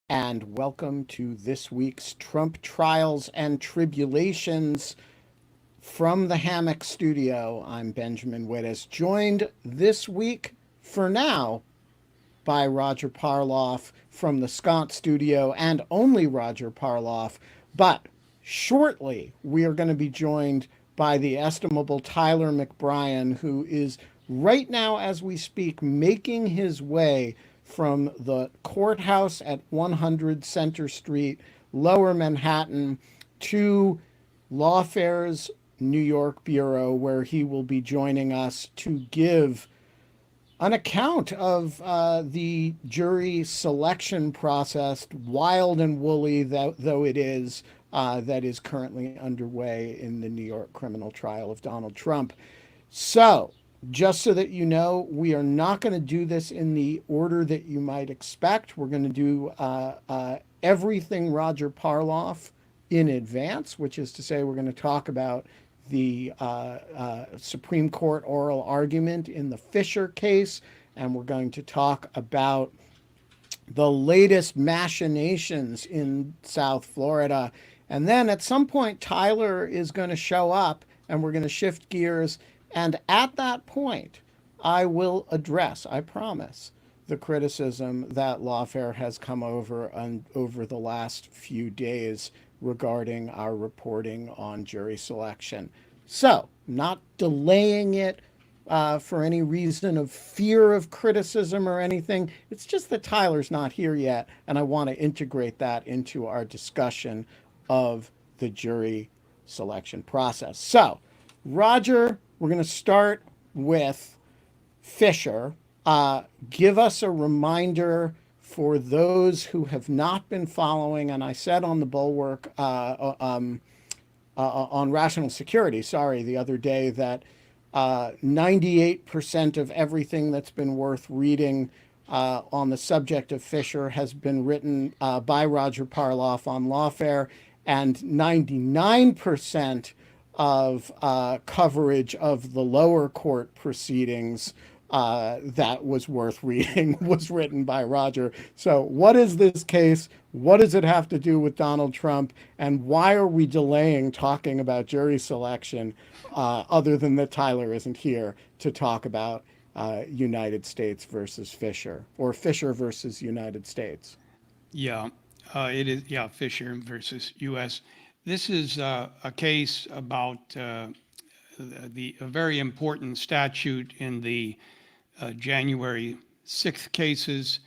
and welcome to this week's Trump Trials and Tribulations from the Hammock Studio. I'm Benjamin Wittes, joined this week, for now, by Roger Parloff from the Scott Studio, and only Roger Parloff. But shortly, we are going to be joined by the estimable Tyler McBrien, who is right now, as we speak, making his way from the courthouse at 100 Center Street, Lower Manhattan, to Lawfare's New York Bureau, where he will be joining us to give an account of the jury selection process, wild and woolly though it is, that is currently underway in the New York criminal trial of Donald Trump. So, just so that you know, we are not going to do this in the order that you might expect. We're going to do everything Roger Parloff in advance, which is to say, we're going to talk about the Supreme Court oral argument in the Fisher case, and we're going to talk about the latest machinations in South Florida. And then at some point, Tyler is going to show up, and we're going to shift gears. And at that point, I will address, I promise, the criticism that Lawfare has come over over the last few days regarding our reporting on jury selection. So, not delaying it for any reason of fear of criticism or anything. It's just that Tyler's not here yet, and I want to integrate that into our discussion of the jury selection process. So, Roger, we're going to start with Fisher. Give us a reminder for those who have not been following, and I said on the Bulwark, on Rational Security, the other day that 98% of everything that's been worth reading on the subject of Fisher has been written by Roger Parloff on Lawfare, and 99% of coverage of the lower court proceedings that was worth reading was written by Roger. So, what is this case? What does it have to do with Donald Trump? And why are we delaying talking about jury selection other than that Tyler isn't here to talk about United States versus Fisher, or Fisher versus United States? Yeah, it is. Yeah, Fisher versus U.S. This is a case about a very important statute in the January 6th cases.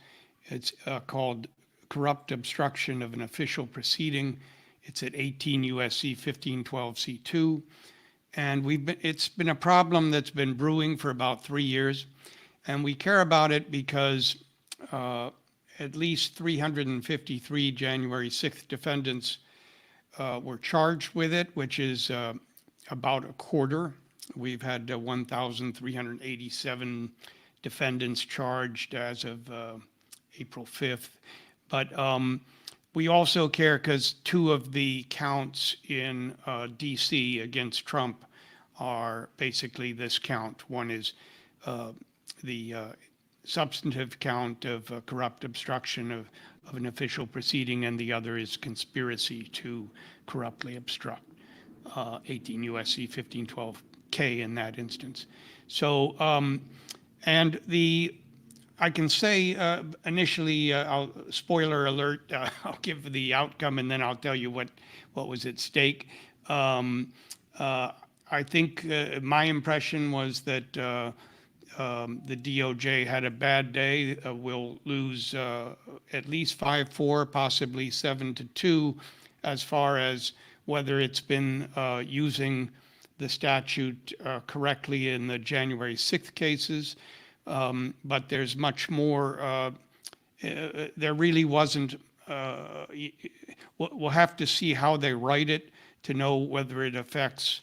It's called corrupt obstruction of an official proceeding. It's at 18 U.S.C. 1512 C2. And it's been a problem that's been brewing for about 3 years. And we care about it because at least 353 January 6th defendants were charged with it, which is about a quarter. We've had 1,387 defendants charged as of April 5th. But we also care because two of the counts in D.C. against Trump are basically this count. One is the substantive count of corrupt obstruction of an official proceeding, and the other is conspiracy to corruptly obstruct, 18 U.S.C. 1512 K in that instance. So, and I can say initially, spoiler alert, I'll give the outcome and then I'll tell you what was at stake. I think my impression was that the DOJ had a bad day. We'll lose at least 5-4, possibly 7-2, as far as whether it's been using the statute correctly in the January 6th cases. But there's much more. There really wasn't. We'll have to see how they write it to know whether it affects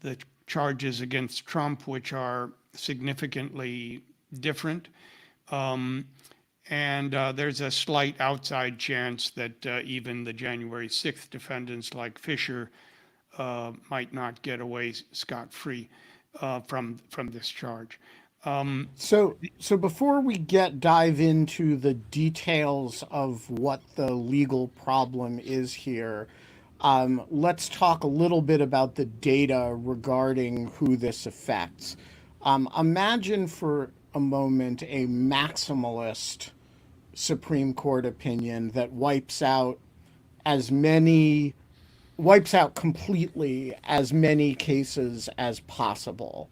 the charges against Trump, which are significantly different. And there's a slight outside chance that even the January 6th defendants like Fisher might not get away scot-free from this charge. So before we dive into the details of what the legal problem is here, let's talk a little bit about the data regarding who this affects. Imagine for a moment a maximalist Supreme Court opinion that as many wipes out completely as many cases as possible,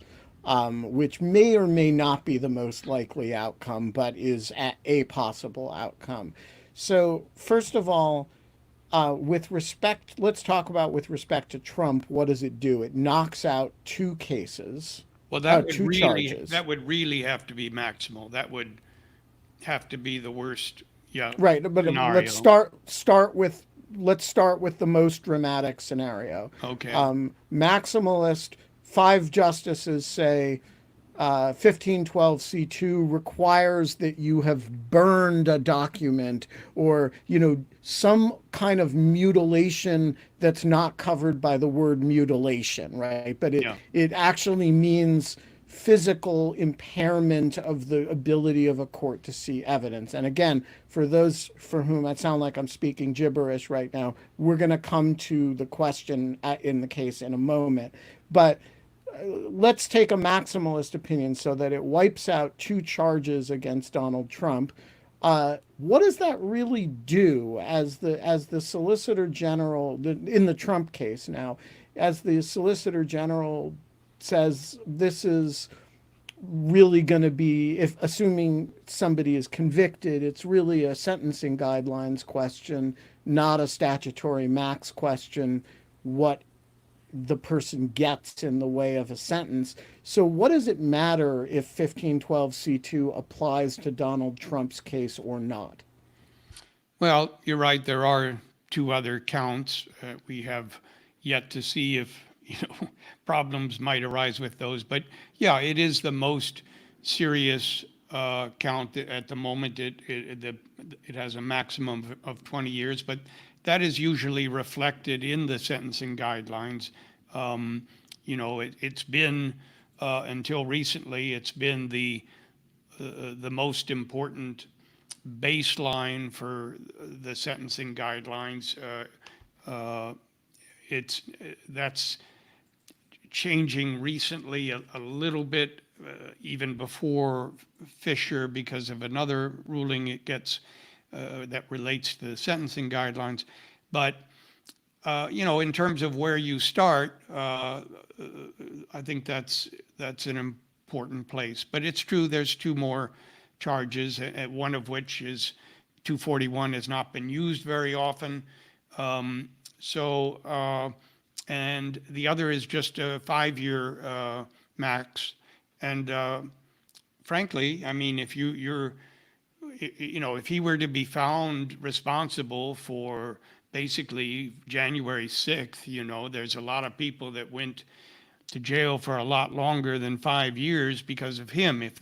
which may or may not be the most likely outcome, but is a possible outcome. So, first of all, let's talk about with respect to Trump, what does it do? It knocks out two cases, Well, two charges. that would really have to be maximal. That would have to be the worst, yeah, Right, but scenario. let's start with the most dramatic scenario. Okay. Maximalist, five justices say 1512C2 requires that you have burned a document or, some kind of mutilation that's not covered by the word mutilation, right? But Yeah. it actually means physical impairment of the ability of a court to see evidence. And again, for those for whom I sound like I'm speaking gibberish right now, we're going to come to the question in the case in a moment. But let's take a maximalist opinion so that it wipes out two charges against Donald Trump. What does that really do as the Solicitor General in the Trump case now, as the Solicitor General says this is really going to be, if assuming somebody is convicted, it's really a sentencing guidelines question, not a statutory max question, what the person gets in the way of a sentence. So what does it matter if 1512C2 applies to Donald Trump's case or not? Well, you're right. There are two other counts. We have yet to see if problems might arise with those. But yeah, it is the most serious count at the moment. It has a maximum of 20 years, but that is usually reflected in the sentencing guidelines. It's been until recently, it's been the most important baseline for the sentencing guidelines. It's that's changing recently a little bit, even before Fisher, because of another ruling it gets that relates to the sentencing guidelines. But in terms of where you start, I think that's an important place. But it's true, there's two more charges, one of which is 241 has not been used very often. And the other is just a 5-year max. And frankly, I mean, if if he were to be found responsible for basically January 6th, there's a lot of people that went to jail for a lot longer than 5 years because of him, if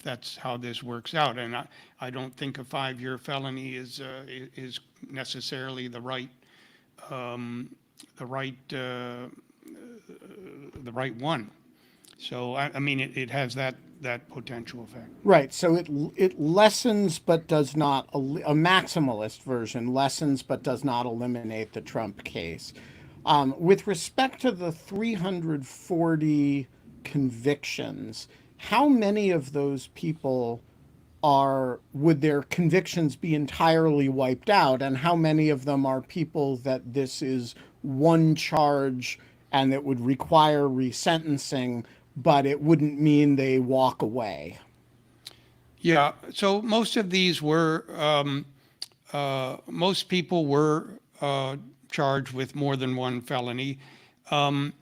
that's how this works out. And I don't think a 5-year felony is necessarily the right one. So I mean, it has that potential effect. Right. So it lessens but does not, a maximalist version lessens but does not eliminate the Trump case. With respect to the 340 convictions, how many of those people would their convictions be entirely wiped out, and how many of them are people that this is one charge and it would require resentencing, but it wouldn't mean they walk away? Yeah. So most of these were, most people were charged with more than one felony. And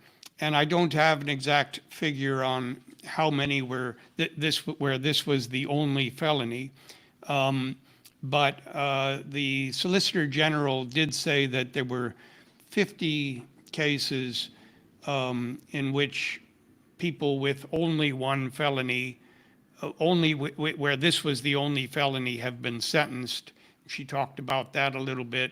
I don't have an exact figure on how many were where this was the only felony. But the Solicitor General did say that there were 50 cases in which people with only one felony, where this was the only felony, have been sentenced. She talked about that a little bit.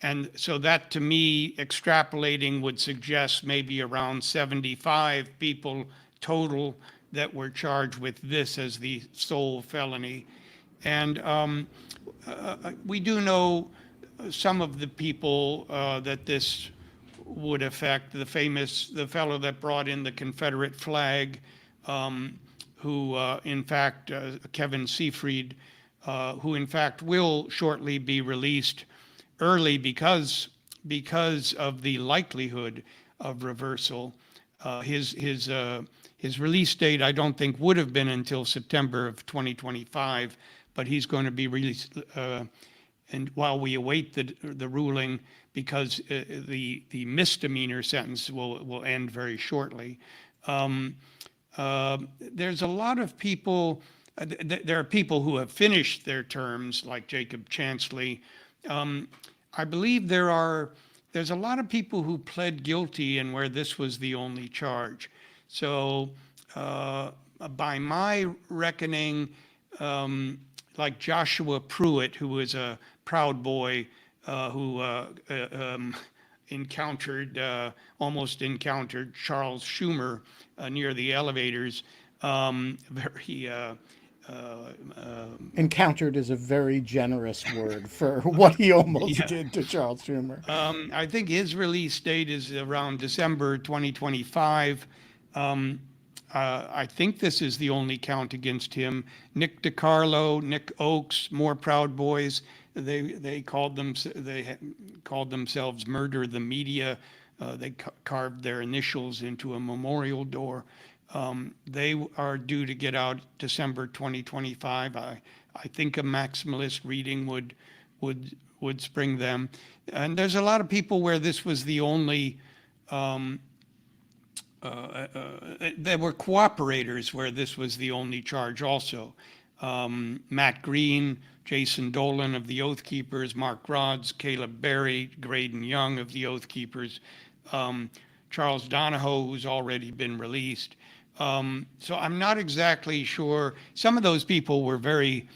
And so that, to me, extrapolating would suggest maybe around 75 people total that were charged with this as the sole felony. And we do know some of the people that this would affect. The fellow that brought in the Confederate flag, who in fact, Kevin Seafried, who in fact will shortly be released early because of the likelihood of reversal. His release date, I don't think, would have been until September of 2025, but he's going to be released, and while we await the ruling, because the misdemeanor sentence will end very shortly. There's a lot of people. There are people who have finished their terms, like Jacob Chansley. I believe there's a lot of people who pled guilty and where this was the only charge. So by my reckoning, like Joshua Pruitt, who was a Proud Boy who almost encountered Charles Schumer near the elevators. Encountered is a very generous word for what he almost did to Charles Schumer. I think his release date is around December 2025. I think this is the only count against him. Nick DiCarlo, Nick Oakes, more Proud Boys. They called themselves Murder the Media. They carved their initials into a memorial door. They are due to get out December 2025. I think a maximalist reading would spring them. And there's a lot of people where this was the only. There were cooperators where this was the only charge also. Matt Green, Jason Dolan of the Oath Keepers, Mark Rodds, Caleb Berry, Graydon Young of the Oath Keepers, Charles Donahoe, who's already been released. So I'm not exactly sure. Some of those people were very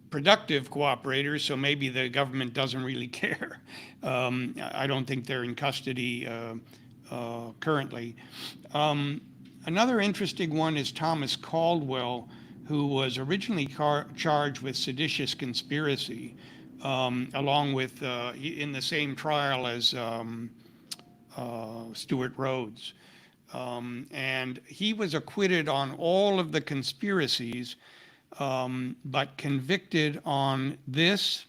productive cooperators, so maybe the government doesn't really care. I don't think they're in custody currently. Another interesting one is Thomas Caldwell, who was originally charged with seditious conspiracy, along with, in the same trial as Stuart Rhodes. And he was acquitted on all of the conspiracies, but convicted on this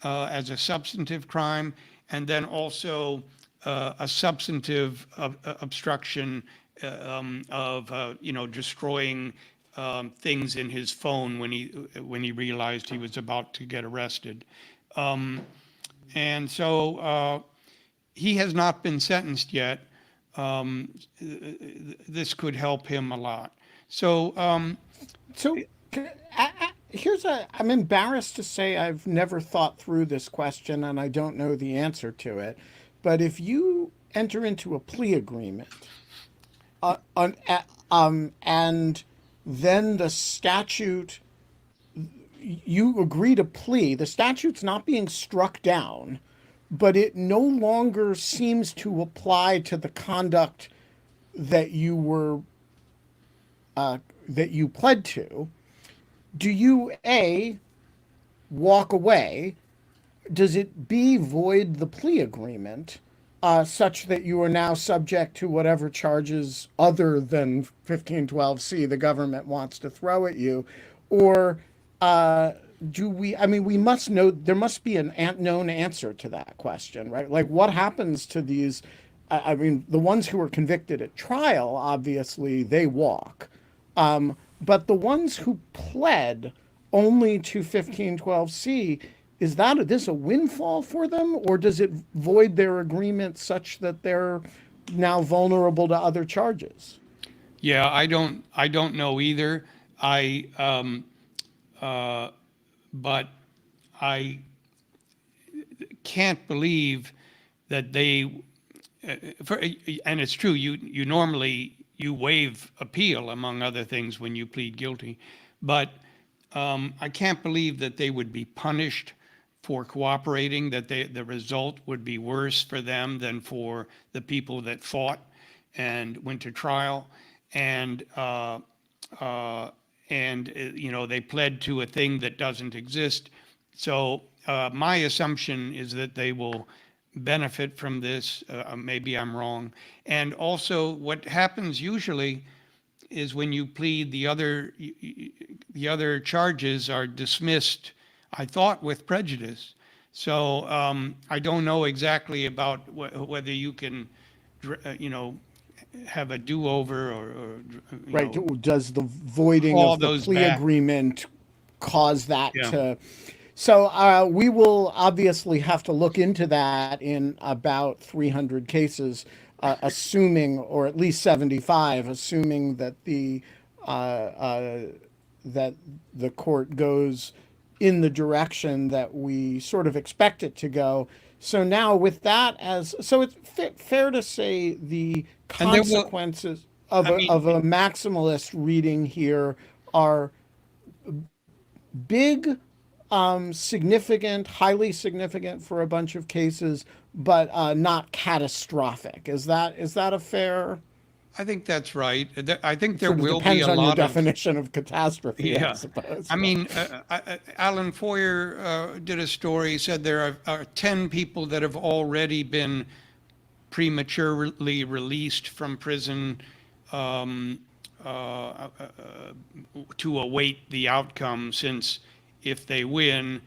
as a substantive crime, and then also a substantive obstruction of destroying things in his phone when he realized he was about to get arrested. And so he has not been sentenced yet. This could help him a lot. So I'm embarrassed to say I've never thought through this question and I don't know the answer to it. But if you enter into a plea agreement, and then the statute, you agree to plea, the statute's not being struck down, but it no longer seems to apply to the conduct that you pled to. Do you A, walk away? Does it B, void the plea agreement such that you are now subject to whatever charges other than 1512C the government wants to throw at you? Or we must know, there must be an known answer to that question, right? Like what happens to these, the ones who are convicted at trial, obviously they walk. But the ones who pled only to 1512C, is this a windfall for them, or does it void their agreement such that they're now vulnerable to other charges? Yeah, I don't know either. But I can't believe that they. And it's true. You normally waive appeal, among other things, when you plead guilty, but I can't believe that they would be punished for cooperating, that the result would be worse for them than for the people that fought and went to trial. and they pled to a thing that doesn't exist. So my assumption is that they will benefit from this. Maybe I'm wrong. And also, what happens usually is when you plead, the other charges are dismissed, I thought, with prejudice. So I don't know exactly about whether you can, have a do-over or Right. Does the voiding call of the those plea back. agreement cause that Yeah. to? So we will obviously have to look into that in about 300 cases, assuming, or at least 75, assuming that that the court goes in the direction that we sort of expect it to go. So now, with that as so, it's fair to say the And there will, consequences I mean, of a maximalist reading here are big, significant, highly significant for a bunch of cases, but not catastrophic. Is that a fair? I think that's right. I think there Sort of will be depends a on your lot of, definition of catastrophe, I yeah. suppose. I But mean, Alan Foyer did a story, said there are 10 people that have already been prematurely released from prison um, uh, uh, to await the outcome, since if they win,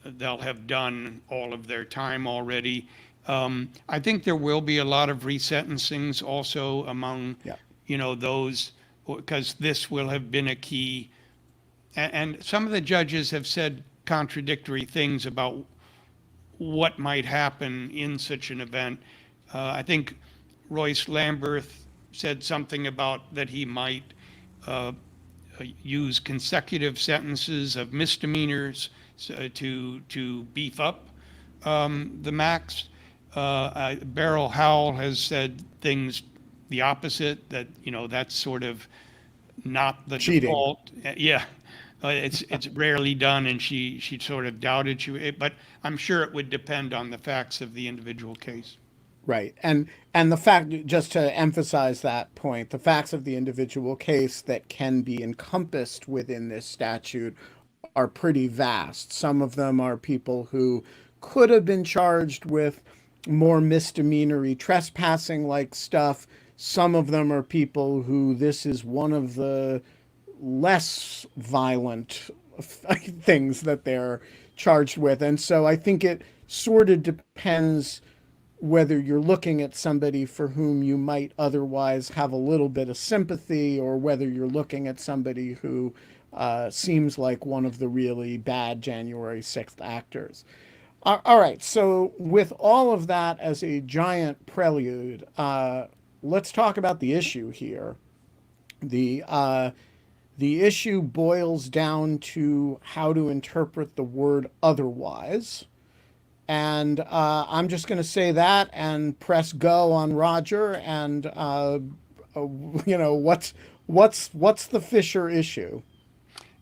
they'll have done all of their time already. I think there will be a lot of resentencings also among, yeah, those, because this will have been a key. And some of the judges have said contradictory things about what might happen in such an event. I think Royce Lamberth said something about that he might uh, use consecutive sentences of misdemeanors to beef up the max. Beryl Howell has said things the opposite, that that's sort of not the cheating. default. Yeah, it's rarely done, and she sort of doubted you. But I'm sure it would depend on the facts of the individual case. Right. And the fact, just to emphasize that point, the facts of the individual case that can be encompassed within this statute are pretty vast. Some of them are people who could have been charged with more misdemeanory trespassing like stuff. Some of them are people who this is one of the less violent things that they're charged with. And so I think it sort of depends whether you're looking at somebody for whom you might otherwise have a little bit of sympathy, or whether you're looking at somebody who seems like one of the really bad January 6th actors. All right, so with all of that as a giant prelude, let's talk about the issue here. The the issue boils down to how to interpret the word otherwise. And I'm just going to say that and press go on Roger. And what's the Fisher issue?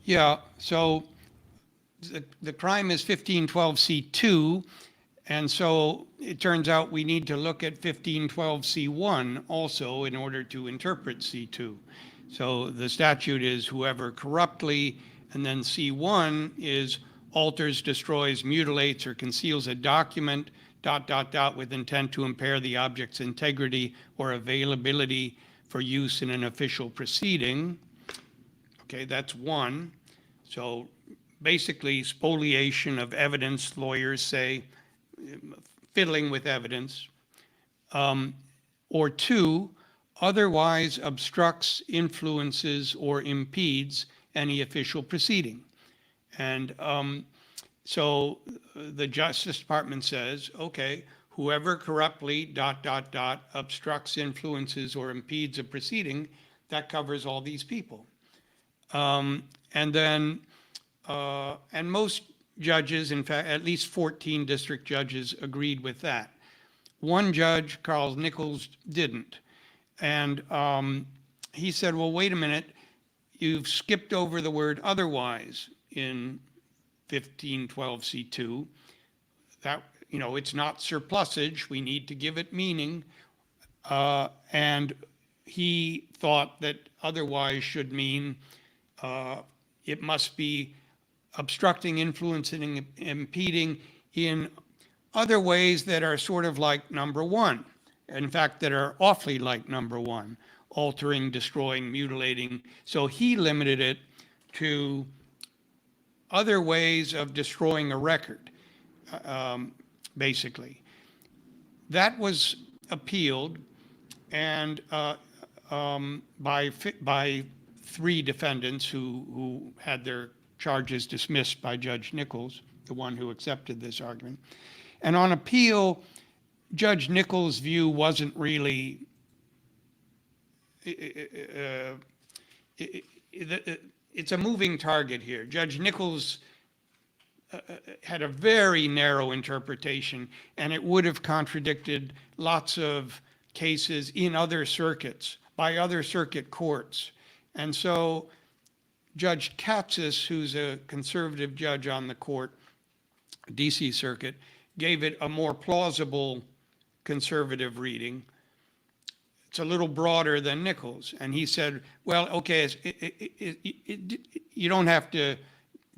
Yeah. So the crime is 1512C2. And so it turns out we need to look at 1512C1 also in order to interpret C2. So the statute is whoever corruptly, and then C1 is alters, destroys, mutilates, or conceals a document, with intent to impair the object's integrity or availability for use in an official proceeding. Okay, that's one. So basically, spoliation of evidence, lawyers say, fiddling with evidence. Or two, otherwise obstructs, influences, or impedes any official proceeding. And so the Justice Department says, okay, whoever corruptly, obstructs, influences, or impedes a proceeding, that covers all these people. And then, and most judges, in fact, at least 14 district judges agreed with that. One judge, Carl Nichols, didn't. And he said, well, wait a minute, you've skipped over the word otherwise in 1512C2. That, it's not surplusage. We need to give it meaning. And he thought that otherwise should mean it must be obstructing, influencing, and impeding in other ways that are sort of like number one. In fact, that are awfully like number one, altering, destroying, mutilating. So he limited it to other ways of destroying a record, basically. That was appealed, and by three defendants who had their charges dismissed by Judge Nichols, the one who accepted this argument. And on appeal, Judge Nichols' view wasn't really it's a moving target here. Judge Nichols had a very narrow interpretation, and it would have contradicted lots of cases in other circuits, by other circuit courts. And so Judge Katsas, who's a conservative judge on the court, DC Circuit, gave it a more plausible conservative reading. It's a little broader than Nichols. And he said, well, okay, you don't have to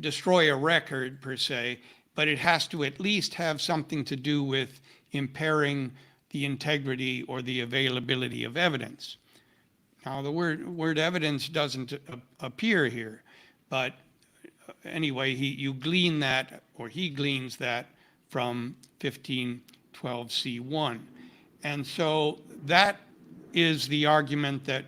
destroy a record per se, but it has to at least have something to do with impairing the integrity or the availability of evidence. Now, the word evidence doesn't appear here, but anyway, you glean that, or he gleans that from 1512C1. And so that is the argument that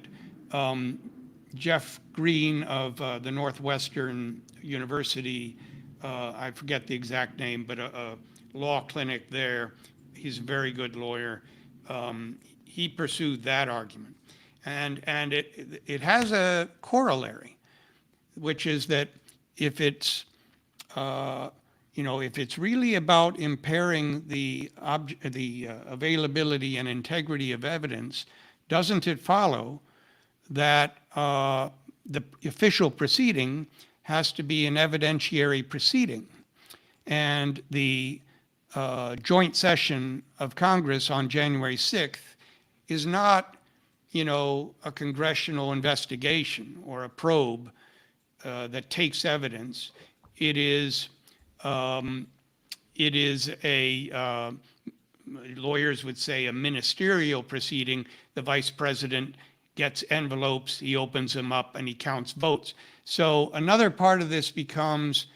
Jeff Green of the Northwestern University, I forget the exact name, but a law clinic there, he's a very good lawyer, he pursued that argument. And it has a corollary, which is that if it's if it's really about impairing the availability and integrity of evidence, doesn't it follow that the official proceeding has to be an evidentiary proceeding? And the joint session of Congress on January 6th is not, a congressional investigation or a probe that takes evidence. It is a lawyers would say a ministerial proceeding. The vice president gets envelopes, he opens them up, and he counts votes. So another part of this becomes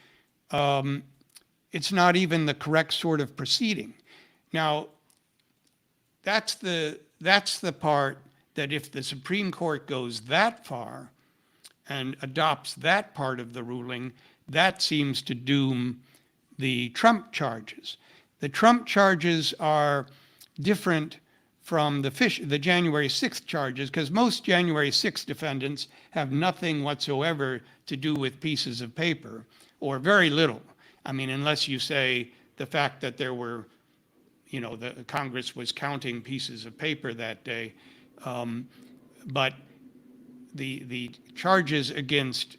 it's not even the correct sort of proceeding. Now, that's the part that if the Supreme Court goes that far and adopts that part of the ruling, that seems to doom the Trump charges. The Trump charges are different from the January 6th charges, because most January 6th defendants have nothing whatsoever to do with pieces of paper, or very little. I mean, unless you say the fact that there were, the Congress was counting pieces of paper that day. But the charges against,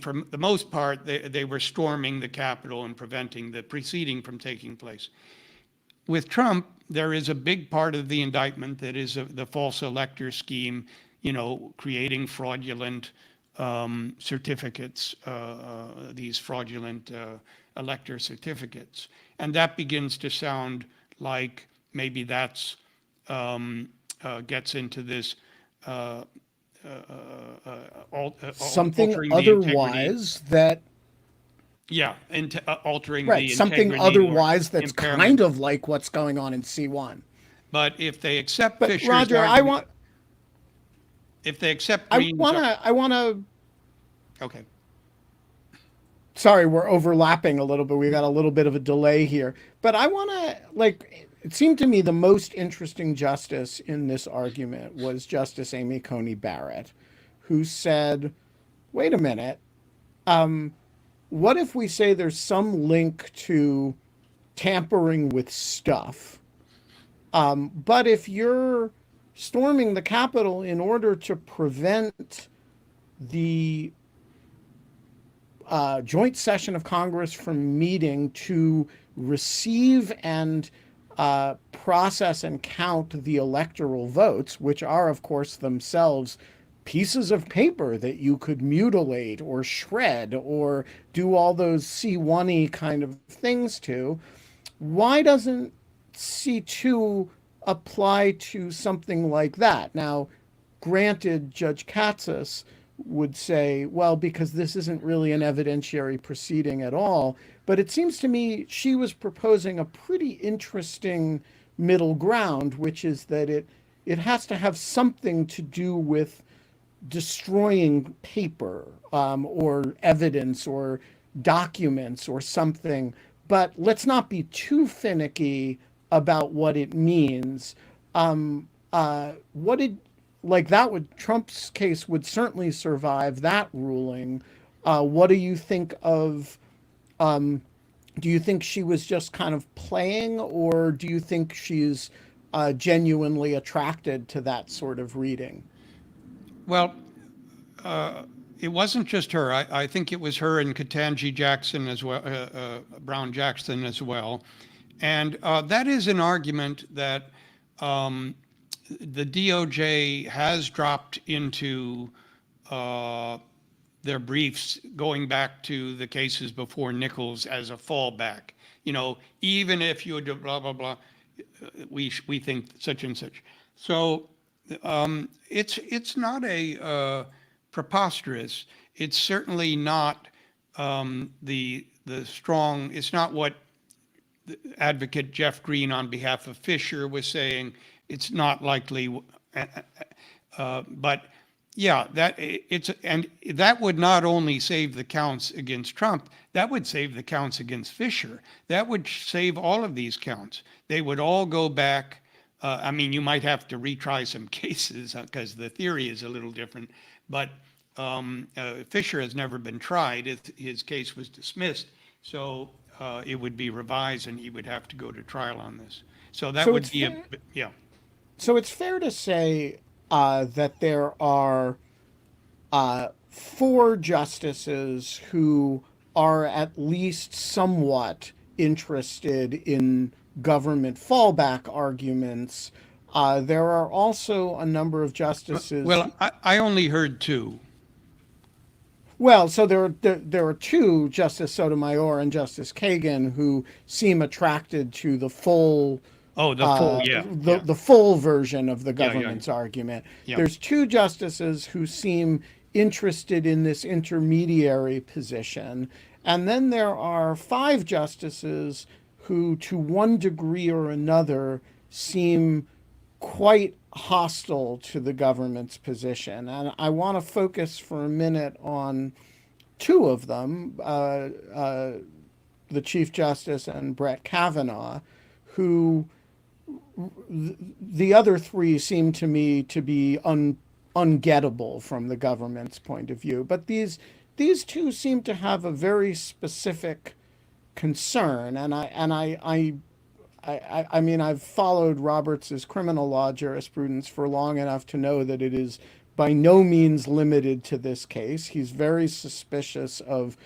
for the most part, they were storming the Capitol and preventing the proceeding from taking place. With Trump, there is a big part of the indictment that is the false elector scheme, creating fraudulent certificates, these fraudulent elector certificates. And that begins to sound like maybe that's gets into this something otherwise that altering right, the something otherwise that's impairment. kind of like what's going on in C1. But if they accept But Fisher's Roger, argument, if they accept Green's, I want to. Okay. Sorry, we're overlapping a little bit. We got a little bit of a delay here, but I want to it seemed to me the most interesting justice in this argument was Justice Amy Coney Barrett, who said, wait a minute, what if we say there's some link to tampering with stuff, but if you're storming the Capitol in order to prevent the joint session of Congress from meeting to receive and process and count the electoral votes, which are, of course, themselves pieces of paper that you could mutilate or shred or do all those C1-y kind of things to, why doesn't C2 apply to something like that? Now, granted, Judge Katsas would say, well, because this isn't really an evidentiary proceeding at all. But it seems to me she was proposing a pretty interesting middle ground, which is that it has to have something to do with destroying paper or evidence or documents or something. But let's not be too finicky about what it means. What did like that would Trump's case would certainly survive that ruling. What do you think of? Um, do you think she was just kind of playing, or do you think she's genuinely attracted to that sort of reading? Well, it wasn't just her. I think it was her and Ketanji Jackson as well, Brown Jackson as well. And that is an argument that um, the DOJ has dropped into their briefs going back to the cases before Nichols as a fallback. You know, even if you do blah, blah, blah, we think such and such. So it's not a preposterous. It's certainly not the strong. It's not what advocate Jeff Green on behalf of Fisher was saying. It's not likely, but yeah, and that would not only save the counts against Trump, that would save the counts against Fisher. That would save all of these counts. They would all go back. I mean, you might have to retry some cases because the theory is a little different, but Fisher has never been tried. His case was dismissed, so it would be revised and he would have to go to trial on this. So that So would it's be fair, yeah. so it's fair to say that there are four justices who are at least somewhat interested in government fallback arguments. There are also a number of justices. Well, I only heard two. Well, so there are two, Justice Sotomayor and Justice Kagan, who seem attracted to the full Oh, the full, yeah, yeah, the full version of the yeah, yeah, government's argument. yeah. There's two justices who seem interested in this intermediary position, and then there are five justices who, to one degree or another, seem quite hostile to the government's position. And I want to focus for a minute on two of them, the Chief Justice and Brett Kavanaugh, who the other three seem to me to be ungettable from the government's point of view. But these two seem to have a very specific concern, and I mean, I've followed Roberts's criminal law jurisprudence for long enough to know that it is by no means limited to this case. He's very suspicious of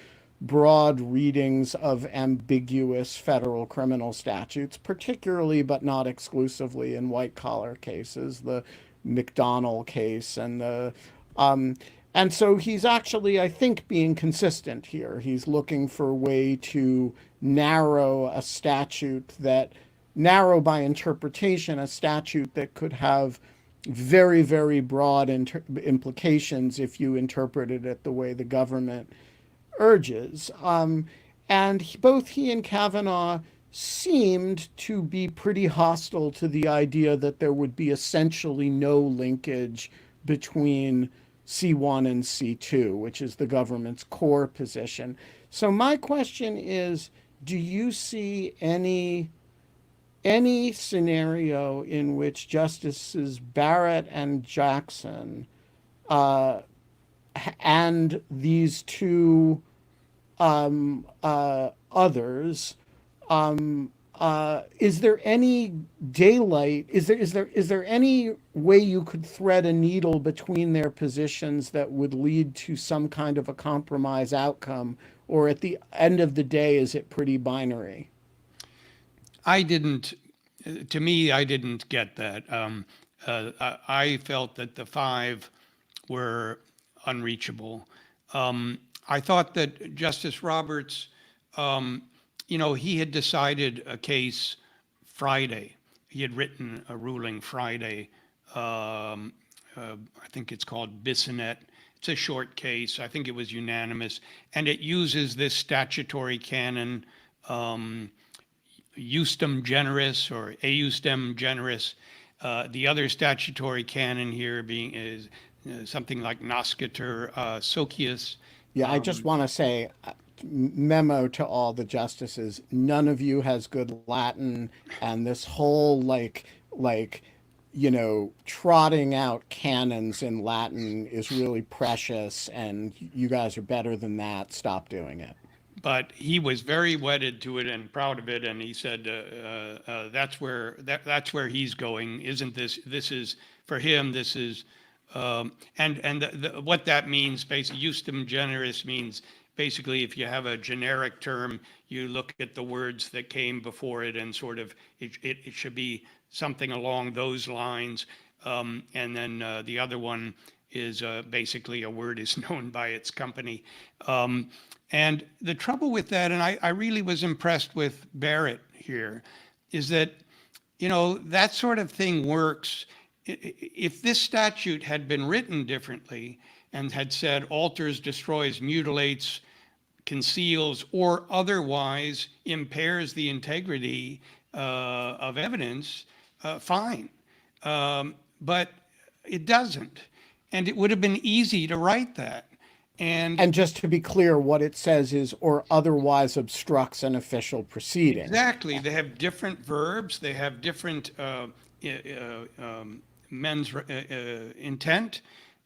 broad readings of ambiguous federal criminal statutes, particularly but not exclusively in white collar cases, the McDonnell case and so he's actually, I think, being consistent here. He's looking for a way to narrow a statute that, narrow by interpretation, a statute that could have very, very broad implications if you interpreted it the way the government urges. And both he and Kavanaugh seemed to be pretty hostile to the idea that there would be essentially no linkage between C1 and C2, which is the government's core position. So my question is, do you see any scenario in which Justices Barrett and Jackson and these two others, is there any daylight? Is there any way you could thread a needle between their positions that would lead to some kind of a compromise outcome, or at the end of the day, is it pretty binary? I didn't to me, I didn't get that. I felt that the 5 were unreachable. I thought that Justice Roberts, he had decided a case Friday. He had written a ruling Friday. I think it's called Bissonnet. It's a short case. I think it was unanimous. And it uses this statutory canon, justum generis or ejusdem generis. The other statutory canon here being is something like nascitur socius. Yeah, I just want to say, memo to all the justices: none of you has good Latin, and this whole trotting out canons in Latin is really precious, and you guys are better than that. Stop doing it. But he was very wedded to it and proud of it, and he said that's where he's going. Isn't this? This is for him. This is what that means. Basically, justum generis means basically if you have a generic term, you look at the words that came before it and sort of it should be something along those lines. And then the other one is basically a word is known by its company. And the trouble with that, and I really was impressed with Barrett here, is that, that sort of thing works. If this statute had been written differently and had said alters, destroys, mutilates, conceals, or otherwise impairs the integrity of evidence, fine. But it doesn't. And it would have been easy to write that. And just to be clear, what it says is, or otherwise obstructs an official proceeding. Exactly. They have different verbs. They have different men's intent.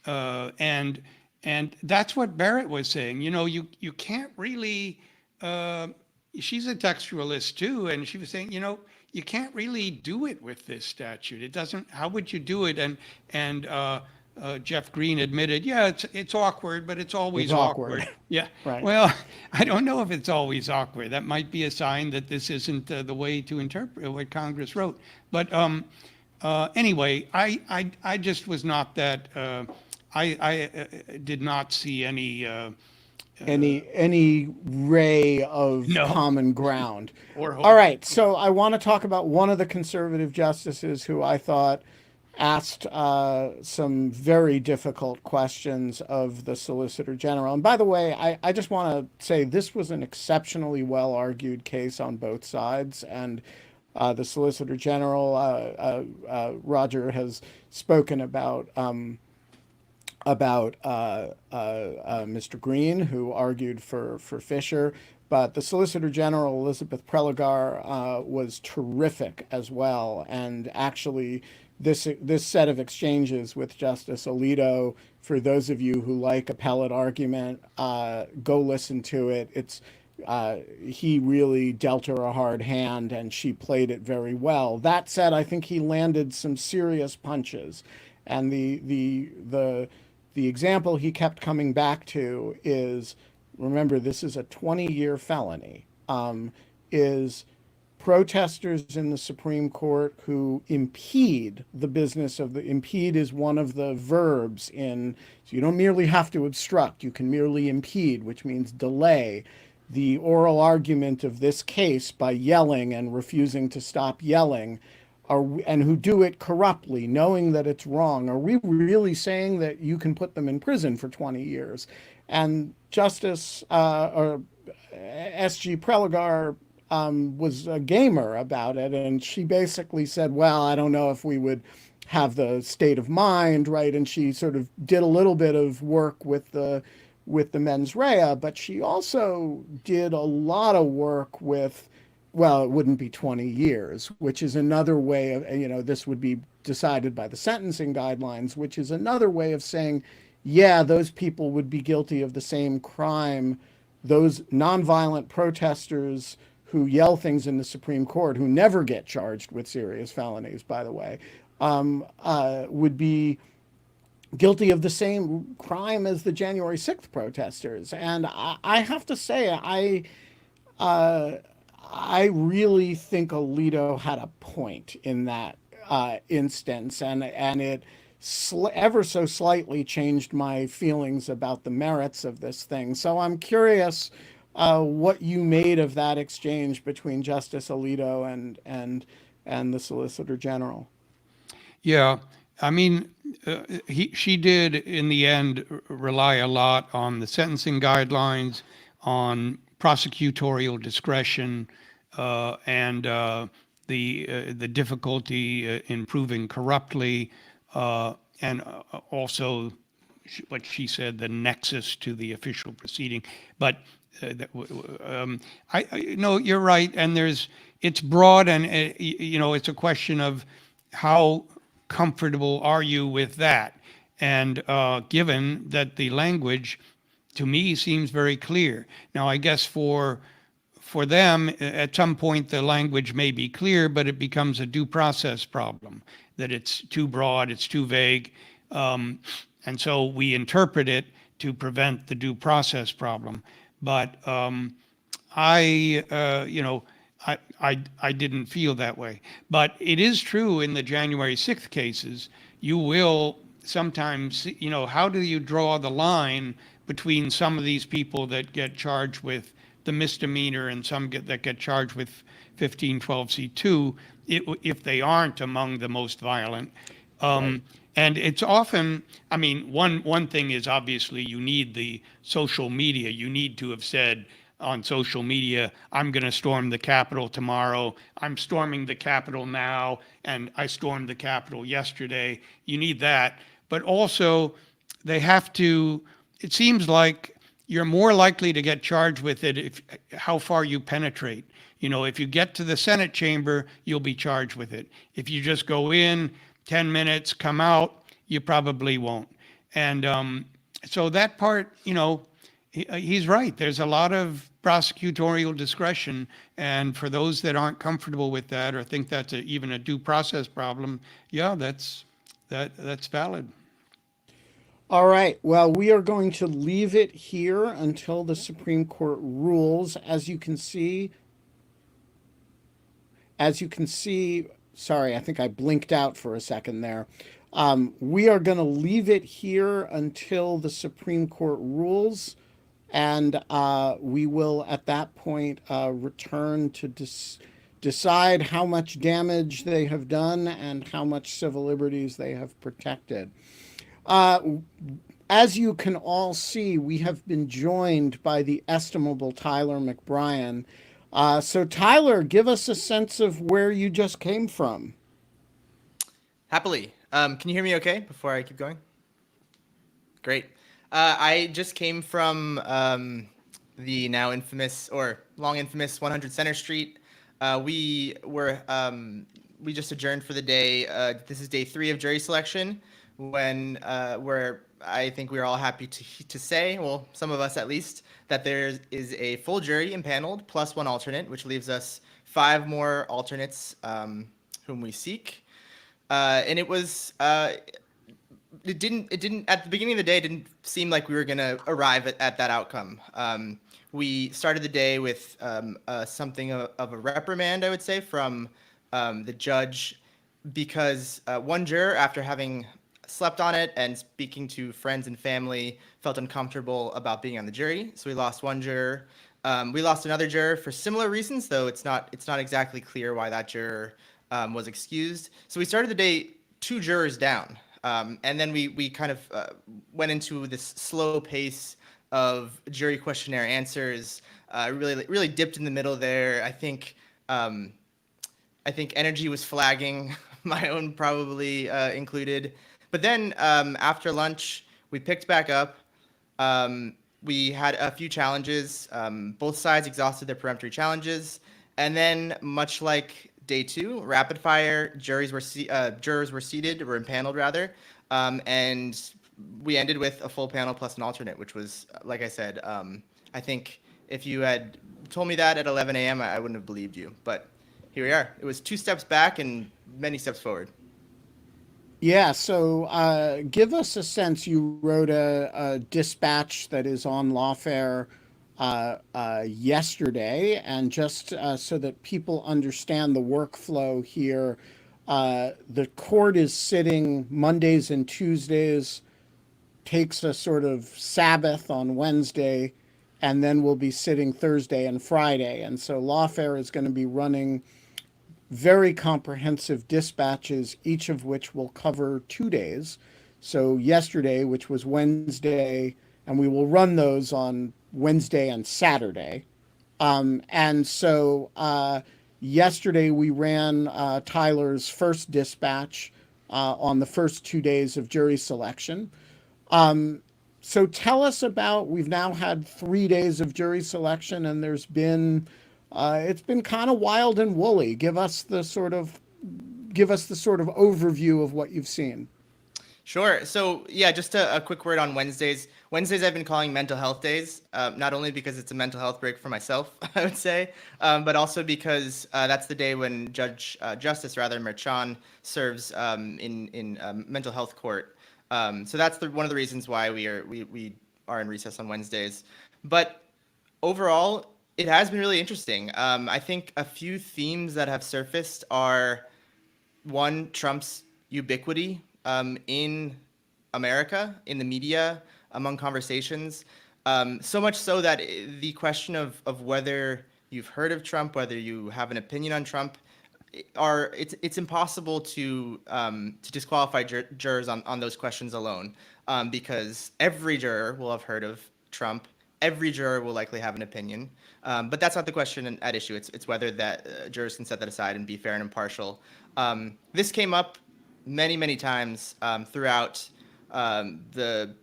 And that's what Barrett was saying. You can't really, she's a textualist too. And she was saying, you can't really do it with this statute. It doesn't, how would you do it? And Jeff Green admitted, yeah, it's awkward, but it's always awkward. Yeah. Right. Well, I don't know if it's always awkward. That might be a sign that this isn't the way to interpret what Congress wrote. But anyway, I just was not that. I did not see any ray of common ground. Or hope. All right, so I want to talk about one of the conservative justices who I thought asked some very difficult questions of the Solicitor General. And by the way, I just want to say this was an exceptionally well-argued case on both sides. And the Solicitor General, Roger, has spoken about Mr. Green, who argued for Fisher. But the Solicitor General, Elizabeth Prelogar, was terrific as well. And actually, this set of exchanges with Justice Alito, for those of you who like appellate argument, go listen to it. It's he really dealt her a hard hand, and she played it very well. That said, I think he landed some serious punches, and the example he kept coming back to is, remember, this is a 20-year felony, is protesters in the Supreme Court who impede the business of the, impede is one of the verbs in, so you don't merely have to obstruct, you can merely impede, which means delay the oral argument of this case by yelling and refusing to stop yelling, and who do it corruptly, knowing that it's wrong. Are we really saying that you can put them in prison for 20 years? And Justice S.G. Prelogar was a gamer about it, and she basically said, well, I don't know if we would have the state of mind, right? And she sort of did a little bit of work with the mens rea, but she also did a lot of work with, well, it wouldn't be 20 years, which is another way of, this would be decided by the sentencing guidelines, which is another way of saying, yeah, those people would be guilty of the same crime. Those nonviolent protesters who yell things in the Supreme Court, who never get charged with serious felonies, by the way, would be guilty of the same crime as the January 6th protesters. And I have to say, I really think Alito had a point in that instance, and it ever so slightly changed my feelings about the merits of this thing. So I'm curious what you made of that exchange between Justice Alito and the Solicitor General. Yeah, I mean, she did in the end rely a lot on the sentencing guidelines, on prosecutorial discretion, and the difficulty in proving corruptly, and also what she said, the nexus to the official proceeding. But no, you're right, and it's broad, and it's a question of how comfortable are you with that, and given that the language to me seems very clear. Now, I guess for them, at some point, the language may be clear, but it becomes a due process problem, that it's too broad, it's too vague. And so we interpret it to prevent the due process problem. But I, I didn't feel that way. But it is true in the January 6th cases, you will sometimes, how do you draw the line between some of these people that get charged with the misdemeanor and some that get charged with 1512C2 if they aren't among the most violent? Right. And it's often, I mean, one thing is obviously you need the social media. You need to have said on social media, I'm going to storm the Capitol tomorrow. I'm storming the Capitol now, and I stormed the Capitol yesterday. You need that. But also, they have to, it seems like you're more likely to get charged with it if how far you penetrate. If you get to the Senate chamber, you'll be charged with it. If you just go in, 10 minutes, come out, you probably won't. And so that part, he's right. There's a lot of prosecutorial discretion. And for those that aren't comfortable with that or think that's even a due process problem, yeah, that's valid. All right. Well, we are going to leave it here until the Supreme Court rules. As you can see, sorry, I think I blinked out for a second there. We are going to leave it here until the Supreme Court rules, and we will at that point return to decide how much damage they have done and how much civil liberties they have protected. Uh, as you can all see, we have been joined by the estimable Tyler McBrien. So, Tyler, give us a sense of where you just came from. Happily. Can you hear me okay before I keep going? Great. I just came from the now infamous or long infamous 100 Center Street. We just adjourned for the day. This is day 3 of jury selection, where I think we're all happy to say, well, some of us at least, that there is a full jury impaneled plus 1 alternate, which leaves us 5 more alternates whom we seek. And it didn't at the beginning of the day, it didn't seem like we were going to arrive at that outcome. We started the day with something of a reprimand, I would say, from the judge, because one juror, after having slept on it and speaking to friends and family, felt uncomfortable about being on the jury. So we lost 1 juror. We lost another juror for similar reasons, though it's not exactly clear why that juror was excused. So we started the day 2 jurors down. And then we kind of went into this slow pace of jury questionnaire answers. Really dipped in the middle there. I think energy was flagging, my own probably included. But then after lunch, we picked back up. We had a few challenges. Both sides exhausted their peremptory challenges, and then much like day 2, rapid fire, jurors were seated, or impaneled rather, and we ended with a full panel plus an alternate, which was, like I said, I think if you had told me that at 11 a.m., I wouldn't have believed you. But here we are. It was 2 steps back and many steps forward. Yeah, so give us a sense. You wrote a dispatch that is on Lawfare yesterday, and just so that people understand the workflow here, the court is sitting Mondays and Tuesdays, takes a sort of Sabbath on Wednesday, and then we'll be sitting Thursday and Friday. And so Lawfare is going to be running very comprehensive dispatches, each of which will cover 2 days. So yesterday, which was Wednesday, and we will run those on Wednesday and Saturday. And so yesterday we ran Tyler's first dispatch on the first 2 days of jury selection. So tell us about, we've now had 3 days of jury selection, and there's been, it's been kind of wild and woolly. Give us the sort of overview of what you've seen. Sure. So yeah, just a quick word on Wednesdays. Wednesdays I've been calling mental health days, not only because it's a mental health break for myself, I would say, but also because that's the day when Justice Merchan serves in mental health court. So that's one of the reasons why we are in recess on Wednesdays. But overall, it has been really interesting. I think a few themes that have surfaced are, one, Trump's ubiquity in America, in the media, among conversations. So much so that the question of whether you've heard of Trump, whether you have an opinion on Trump, it's impossible to disqualify jurors on those questions alone, because every juror will have heard of Trump. Every juror will likely have an opinion, but that's not the question at issue. It's whether that jurors can set that aside and be fair and impartial. This came up many times throughout the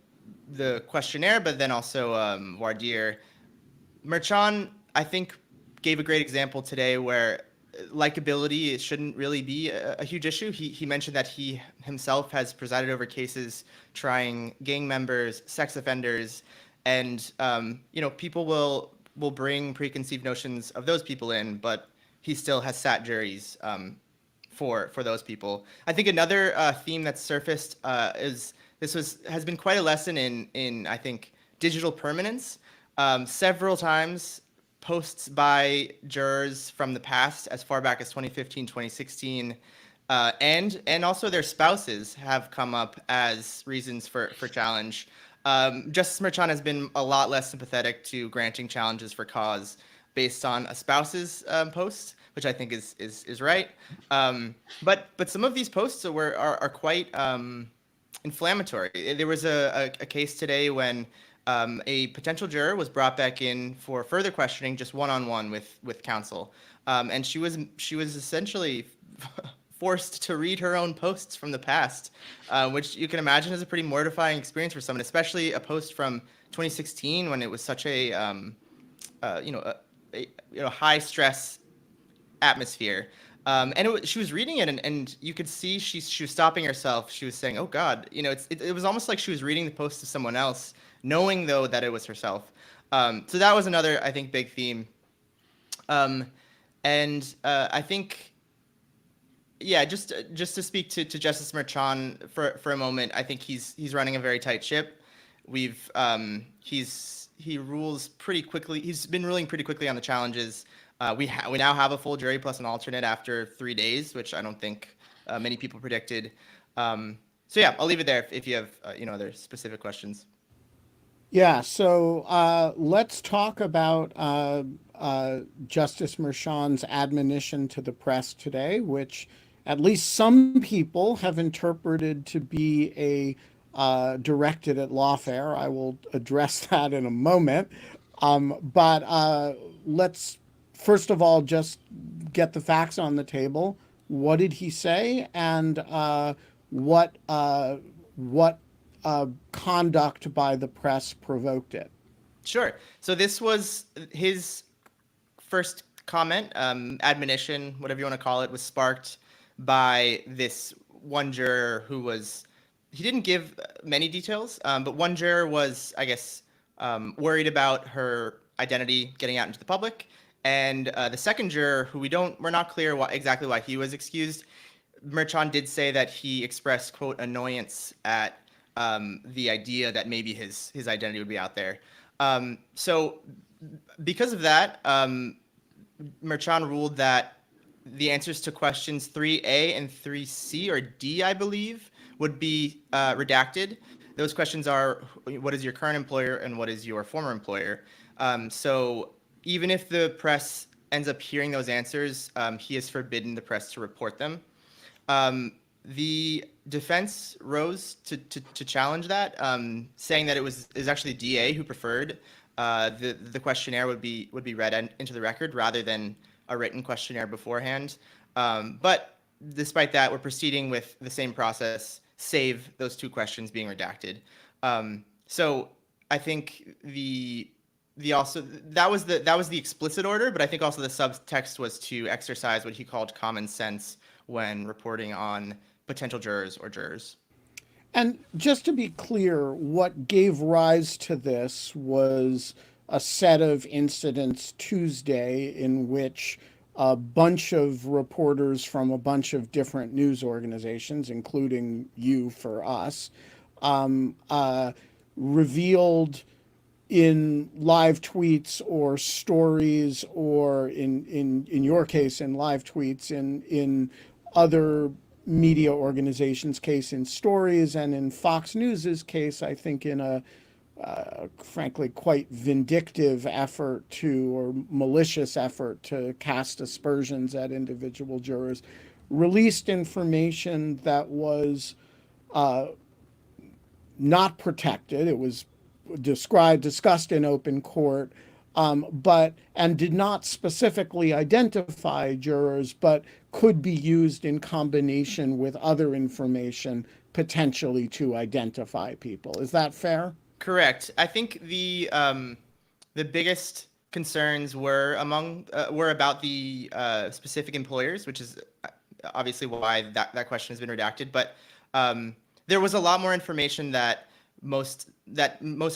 questionnaire, but then also voir dire. Merchan, I think, gave a great example today where likability, it shouldn't really be a huge issue. He mentioned that he himself has presided over cases trying gang members, sex offenders, and people will bring preconceived notions of those people in, but he still has sat juries for those people. I think another theme that's surfaced is has been quite a lesson in I think digital permanence. Several times posts by jurors from the past, as far back as 2015, 2016, and also their spouses have come up as reasons for challenge. Justice Merchan has been a lot less sympathetic to granting challenges for cause based on a spouse's post, which I think is right. But some of these posts are quite inflammatory. There was a case today when a potential juror was brought back in for further questioning, just one-on-one with counsel, and she was essentially forced to read her own posts from the past, which you can imagine is a pretty mortifying experience for someone, especially a post from 2016 when it was such a high stress atmosphere. And she was reading it, and you could see she was stopping herself. She was saying, "Oh God," it was almost like she was reading the post of someone else, knowing though that it was herself. So that was another, I think, big theme. And I think, yeah, just to speak to Justice Merchan for a moment, I think he's running a very tight ship. He rules pretty quickly. He's been ruling pretty quickly on the challenges. We now have a full jury plus an alternate after 3 days, which I don't think many people predicted. So yeah, I'll leave it there if you have other specific questions. Yeah, so let's talk about Justice Merchan's admonition to the press today, which at least some people have interpreted to be directed at Lawfare. I will address that in a moment. But let's first of all just get the facts on the table. What did he say, and what conduct by the press provoked it? Sure. So this was his first comment, admonition, whatever you want to call it, was sparked by this one juror he didn't give many details, but one juror was, I guess, worried about her identity getting out into the public. And the second juror, who we're not clear exactly why he was excused, Merchan did say that he expressed, quote, annoyance at the idea that maybe his identity would be out there. So because of that, Merchan ruled that the answers to questions 3A and 3C, or D, I believe, would be redacted. Those questions are, what is your current employer and what is your former employer? So even if the press ends up hearing those answers, he has forbidden the press to report them. The defense rose to challenge that, saying that is actually the DA who preferred the questionnaire would be read into the record rather than a written questionnaire beforehand. But despite that, we're proceeding with the same process, save those two questions being redacted. So I think that was the explicit order, but I think also the subtext was to exercise what he called common sense when reporting on potential jurors or jurors. And just to be clear, what gave rise to this was a set of incidents Tuesday in which a bunch of reporters from a bunch of different news organizations, including you for us, revealed in live tweets or stories, or in your case in live tweets, in other media organizations' case in stories, and in Fox News's case, I think in a frankly quite vindictive effort to, or malicious effort to, cast aspersions at individual jurors, released information that was not protected. It was discussed in open court, and did not specifically identify jurors, but could be used in combination with other information potentially to identify people. Is that fair? Correct. I think the biggest concerns were about the specific employers, which is obviously why that question has been redacted. But there was a lot more information that most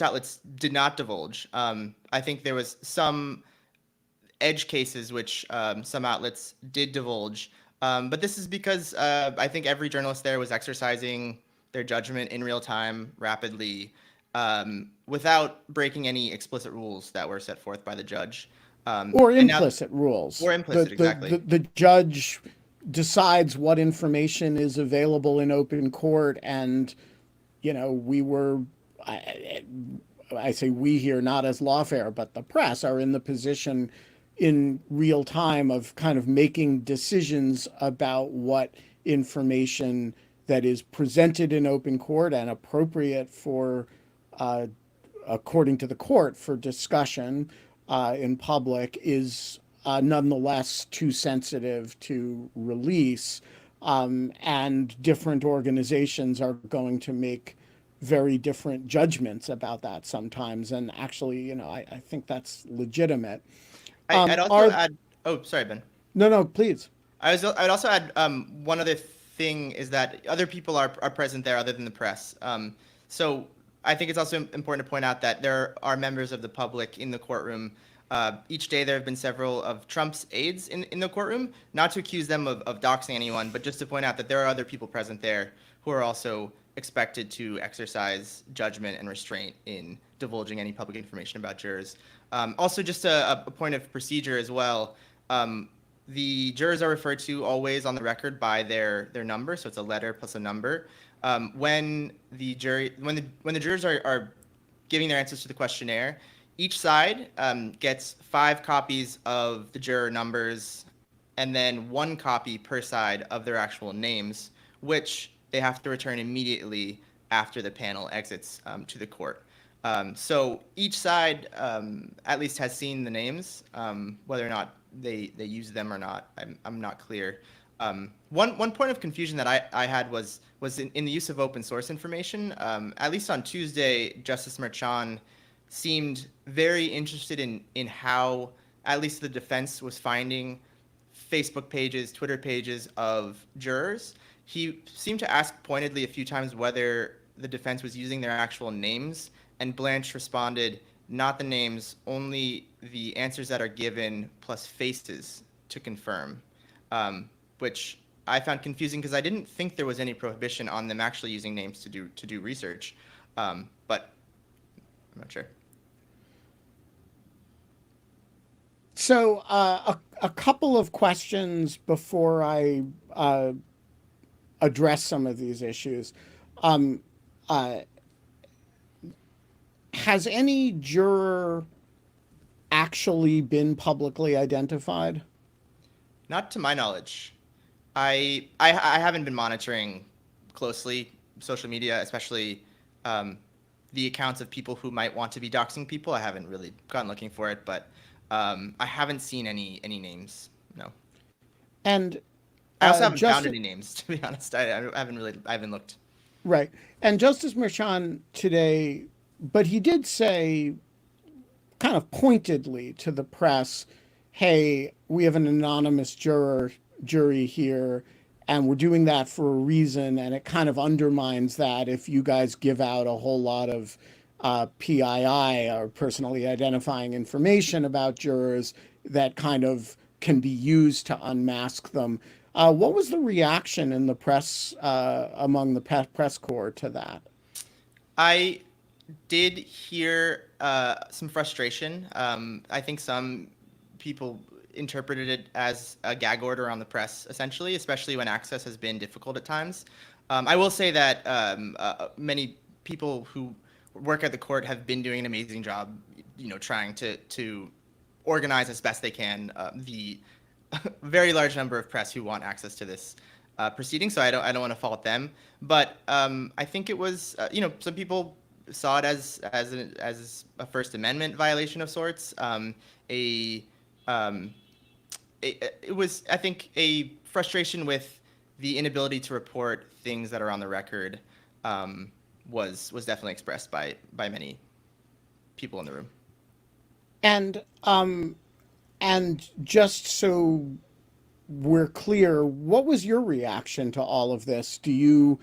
outlets did not divulge. I think there was some edge cases which some outlets did divulge, but this is because I think every journalist there was exercising their judgment in real time, rapidly, without breaking any explicit rules that were set forth by the judge. Or implicit rules. Or implicit, exactly. The judge decides what information is available in open court, and we were, I say we here, not as Lawfare, but the press are in the position in real time of kind of making decisions about what information that is presented in open court and appropriate for, according to the court, for discussion in public is nonetheless too sensitive to release. And different organizations are going to make very different judgments about that sometimes. And actually, I think that's legitimate. I'd also add. Oh, sorry, Ben. No, please. I'd also add one other thing is that other people are present there other than the press. So I think it's also important to point out that there are members of the public in the courtroom. Each day there have been several of Trump's aides in the courtroom, not to accuse them of doxing anyone, but just to point out that there are other people present there who are also expected to exercise judgment and restraint in divulging any public information about jurors. Also, just a point of procedure as well. The jurors are referred to always on the record by their number, so it's a letter plus a number. When the jurors are giving their answers to the questionnaire, each side gets 5 copies of the juror numbers and then 1 copy per side of their actual names, which they have to return immediately after the panel exits to the court. So each side at least has seen the names. Whether or not they use them or not, I'm not clear. One point of confusion that I had was in the use of open source information. At least on Tuesday, Justice Merchan seemed very interested in how at least the defense was finding Facebook pages, Twitter pages of jurors. He seemed to ask pointedly a few times whether the defense was using their actual names, and Blanche responded, not the names, only the answers that are given plus faces to confirm, which I found confusing because I didn't think there was any prohibition on them actually using names to do research, but I'm not sure. So, a couple of questions before I address some of these issues. Um, uh, has any juror actually been publicly identified? Not to my knowledge. I haven't been monitoring closely social media, especially um, the accounts of people who might want to be doxing people. I haven't really gone looking for it, but I haven't seen any names. No. And I also haven't just found any names, to be honest. I haven't looked. right. And Justice Merchan today, but he did say kind of pointedly to the press, hey, we have an anonymous jury here, and we're doing that for a reason, and it kind of undermines that if you guys give out a whole lot of PII, or personally identifying information about jurors that kind of can be used to unmask them. What was the reaction in the press, among the press corps to that? I did hear some frustration. I think some people interpreted it as a gag order on the press, essentially, especially when access has been difficult at times. I will say that many people who work at the court have been doing an amazing job, trying to organize as best they can the very large number of press who want access to this proceeding. So I don't want to fault them, but I think it was some people saw it as a First Amendment violation of sorts. It was, I think, a frustration with the inability to report things that are on the record. Was definitely expressed by many people in the room. And just so we're clear, what was your reaction to all of this? Do you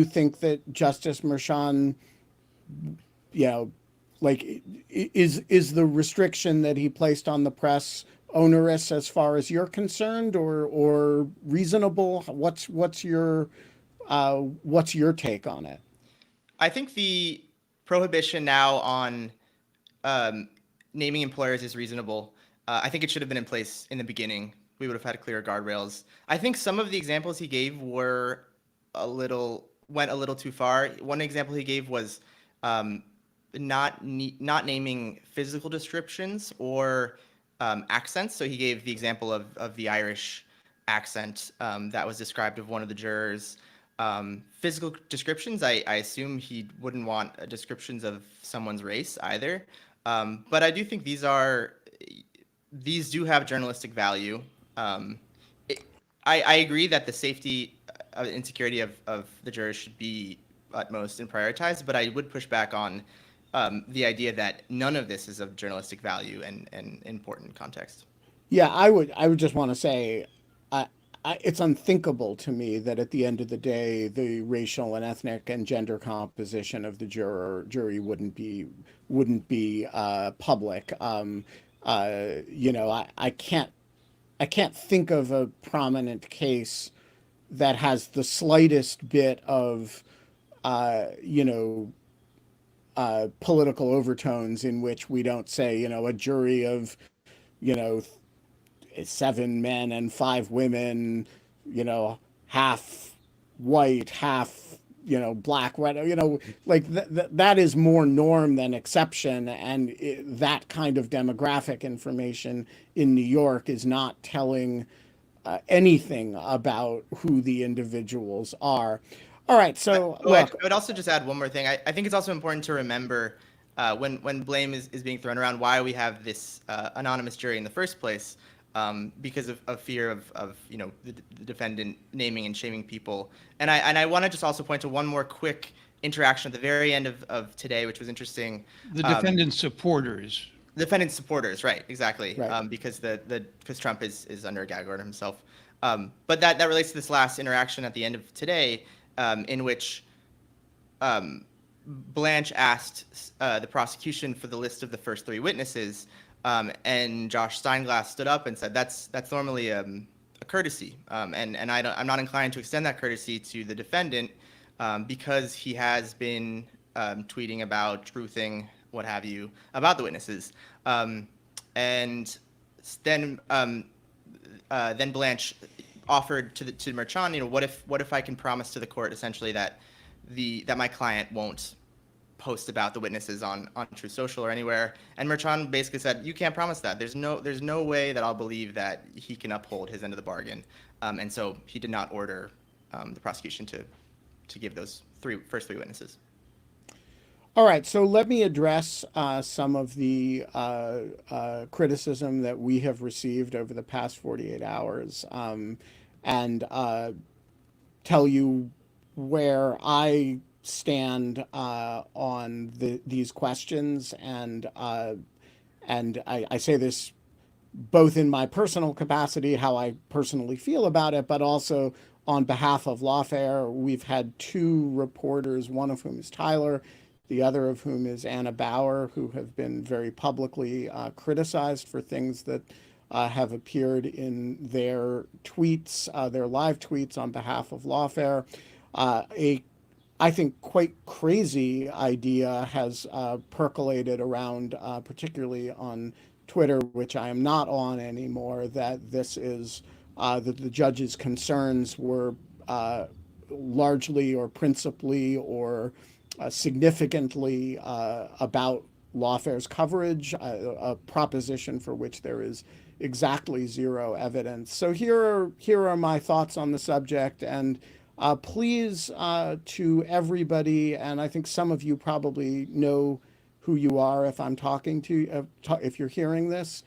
think that Justice Merchan, like, is the restriction that he placed on the press onerous as far as you're concerned, or reasonable? What's your take on it? I think the prohibition now on naming employers is reasonable. I think it should have been in place in the beginning. We would have had clearer guardrails. I think some of the examples he gave went a little too far. One example he gave was not naming physical descriptions or accents. So he gave the example of the Irish accent that was described of one of the jurors. Physical descriptions, I assume he wouldn't want descriptions of someone's race either. But I do think these do have journalistic value. I agree that the safety and security of the jurors should be utmost and prioritized, but I would push back on the idea that none of this is of journalistic value and important context. Yeah, I would just want to say, it's unthinkable to me that at the end of the day, the racial and ethnic and gender composition of the jury wouldn't be public. I can't think of a prominent case that has the slightest bit of political overtones in which we don't say, a jury of, you know, 7 men and 5 women, half white, half, black, red, like that is more norm than exception. And that kind of demographic information in New York is not telling anything about who the individuals are. All right, so look, I would also just add one more thing. I think it's also important to remember when blame is being thrown around, why we have this anonymous jury in the first place, because of fear of the defendant naming and shaming people. And I want to just also point to one more quick interaction at the very end of today, which was interesting. The defendant's supporters. Defendant's supporters, right? Exactly. Right. Because because Trump is under a gag order himself. But that relates to this last interaction at the end of today, in which Blanche asked the prosecution for the list of the first 3 witnesses, and Josh Steinglass stood up and said that's normally a courtesy, and I'm not inclined to extend that courtesy to the defendant because he has been tweeting about truthing, what have you, about the witnesses, and then Blanche offered to Merchan, what if I can promise to the court essentially that my client won't post about the witnesses on Truth Social or anywhere. And Merchan basically said, you can't promise that. There's no way that I'll believe that he can uphold his end of the bargain. And so he did not order the prosecution to give those first three witnesses. All right, so let me address some of the criticism that we have received over the past 48 hours and tell you where I stand on these questions. And I say this both in my personal capacity, how I personally feel about it, but also on behalf of Lawfare. We've had two reporters, one of whom is Tyler, the other of whom is Anna Bauer, who have been very publicly criticized for things that have appeared in their tweets, their live tweets on behalf of Lawfare. I think, quite crazy idea has percolated around, particularly on Twitter, which I am not on anymore, that this is that the judge's concerns were largely or principally or significantly about Lawfare's coverage, a proposition for which there is exactly zero evidence. So here are my thoughts on the subject, and please, to everybody, and I think some of you probably know who you are if I'm talking to, if you're hearing this,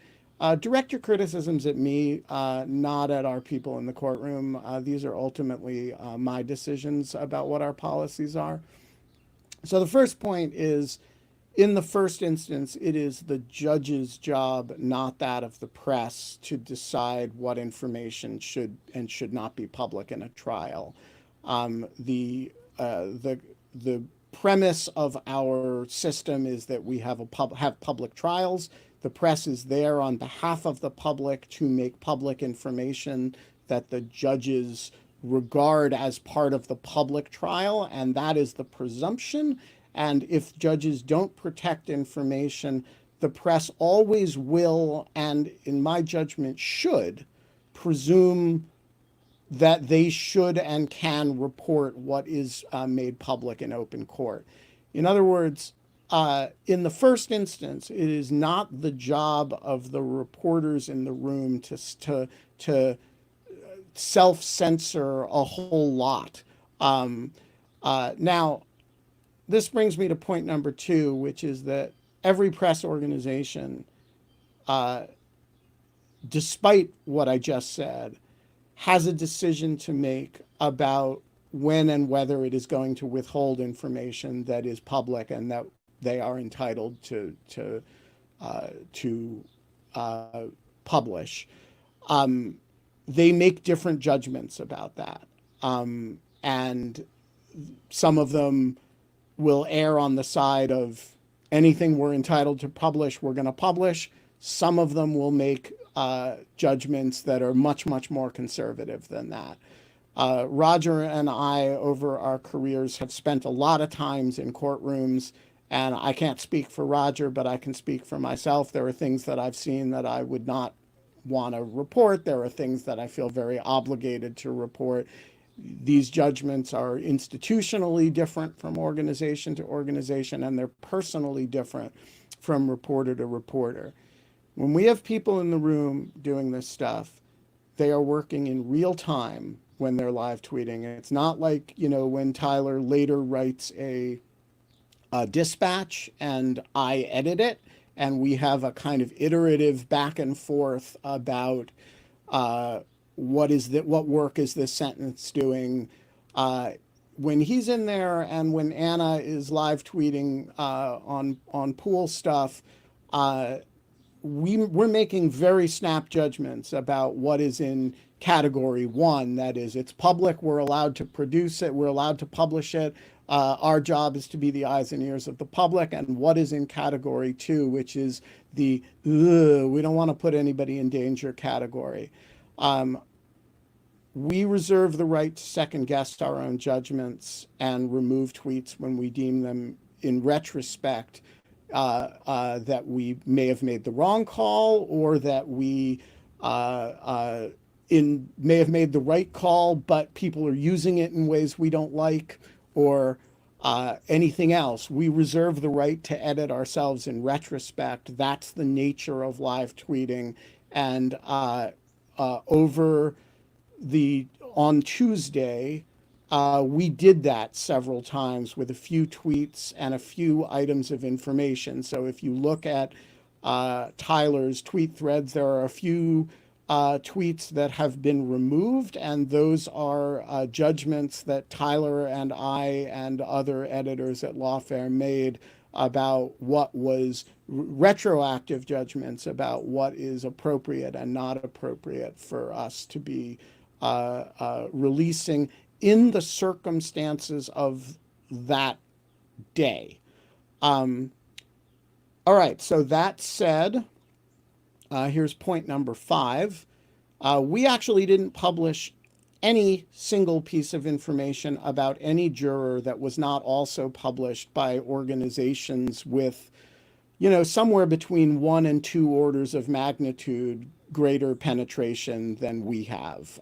direct your criticisms at me, not at our people in the courtroom. These are ultimately my decisions about what our policies are. So the first point is, in the first instance, it is the judge's job, not that of the press, to decide what information should and should not be public in a trial. The premise of our system is that we have public trials. The press is there on behalf of the public to make public information that the judges regard as part of the public trial, and that is the presumption. And if judges don't protect information, the press always will, and in my judgment should, presume that they should and can report what is made public in open court. In other words, in the first instance, it is not the job of the reporters in the room to self-censor a whole lot. Now, this brings me to point number two, which is that every press organization, despite what I just said, has a decision to make about when and whether it is going to withhold information that is public and that they are entitled to publish. They make different judgments about that. And some of them will err on the side of anything we're entitled to publish, we're going to publish. Some of them will make judgments that are much, much more conservative than that. Roger and I, over our careers, have spent a lot of times in courtrooms, and I can't speak for Roger, but I can speak for myself. There are things that I've seen that I would not want to report. There are things that I feel very obligated to report. These judgments are institutionally different from organization to organization, and they're personally different from reporter to reporter. When we have people in the room doing this stuff, they are working in real time when they're live tweeting. It's not like, when Tyler later writes a dispatch and I edit it, and we have a kind of iterative back and forth about what work is this sentence doing. When he's in there and when Anna is live tweeting on pool stuff, we're making very snap judgments about what is in category one. That is, it's public, we're allowed to produce it, we're allowed to publish it. Our job is to be the eyes and ears of the public. And what is in category two, which is the we don't want to put anybody in danger category. We reserve the right to second guess our own judgments and remove tweets when we deem them, in retrospect, that we may have made the wrong call, or that we may have made the right call, but people are using it in ways we don't like, or anything else. We reserve the right to edit ourselves in retrospect. That's the nature of live tweeting. And over on Tuesday, we did that several times with a few tweets and a few items of information. So if you look at Tyler's tweet threads, there are a few tweets that have been removed, and those are judgments that Tyler and I and other editors at Lawfare made about what was retroactive judgments about what is appropriate and not appropriate for us to be releasing in the circumstances of that day. All right, so that said, here's point number 5. We actually didn't publish any single piece of information about any juror that was not also published by organizations with, somewhere between 1 and 2 orders of magnitude greater penetration than we have.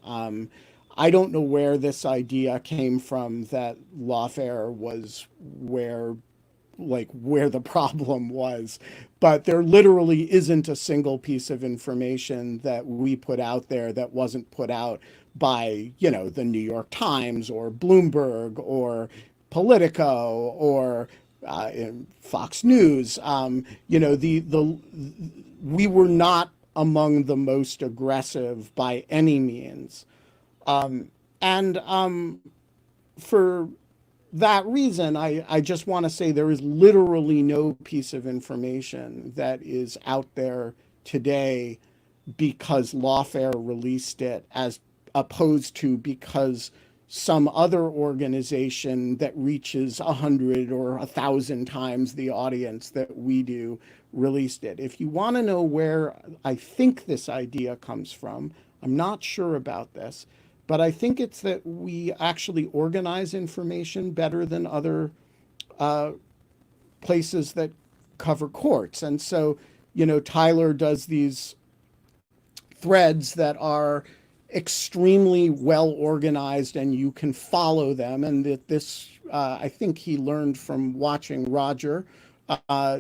I don't know where this idea came from that Lawfare was where the problem was, but there literally isn't a single piece of information that we put out there that wasn't put out by, the New York Times or Bloomberg or Politico or Fox News. We were not among the most aggressive by any means. For that reason, I just want to say there is literally no piece of information that is out there today because Lawfare released it, as opposed to because some other organization that reaches 100 or 1,000 times the audience that we do released it. If you want to know where I think this idea comes from, I'm not sure about this, but I think it's that we actually organize information better than other places that cover courts. And so, Tyler does these threads that are extremely well organized and you can follow them. And this, I think he learned from watching Roger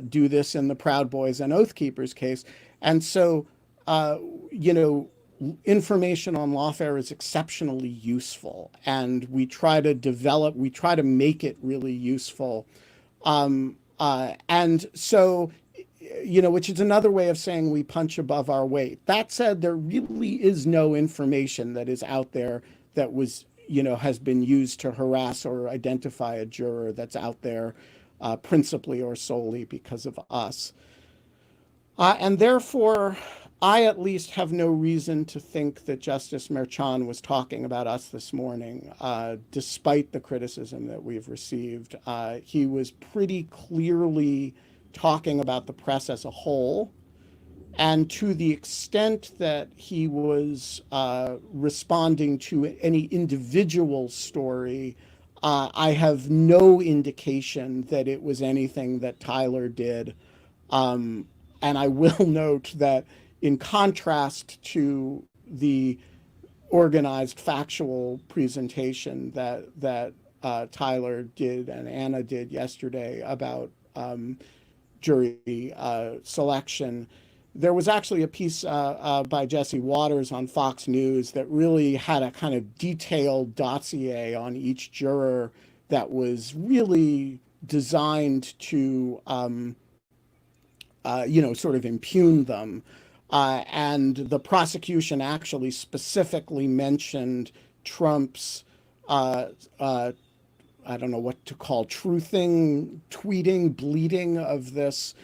do this in the Proud Boys and Oath Keepers case. And so, information on Lawfare is exceptionally useful, and we try to make it really useful. And so, which is another way of saying we punch above our weight. That said, there really is no information that is out there that was, has been used to harass or identify a juror that's out there principally or solely because of us. And therefore, I at least have no reason to think that Justice Merchan was talking about us this morning, despite the criticism that we've received. He was pretty clearly talking about the press as a whole. And to the extent that he was responding to any individual story, I have no indication that it was anything that Tyler did. And I will note that in contrast to the organized factual presentation that Tyler did and Anna did yesterday about jury selection, there was actually a piece by Jesse Waters on Fox News that really had a kind of detailed dossier on each juror that was really designed to, sort of impugn them. And the prosecution actually specifically mentioned Trump's, I don't know what to call, tweeting, bleeding of this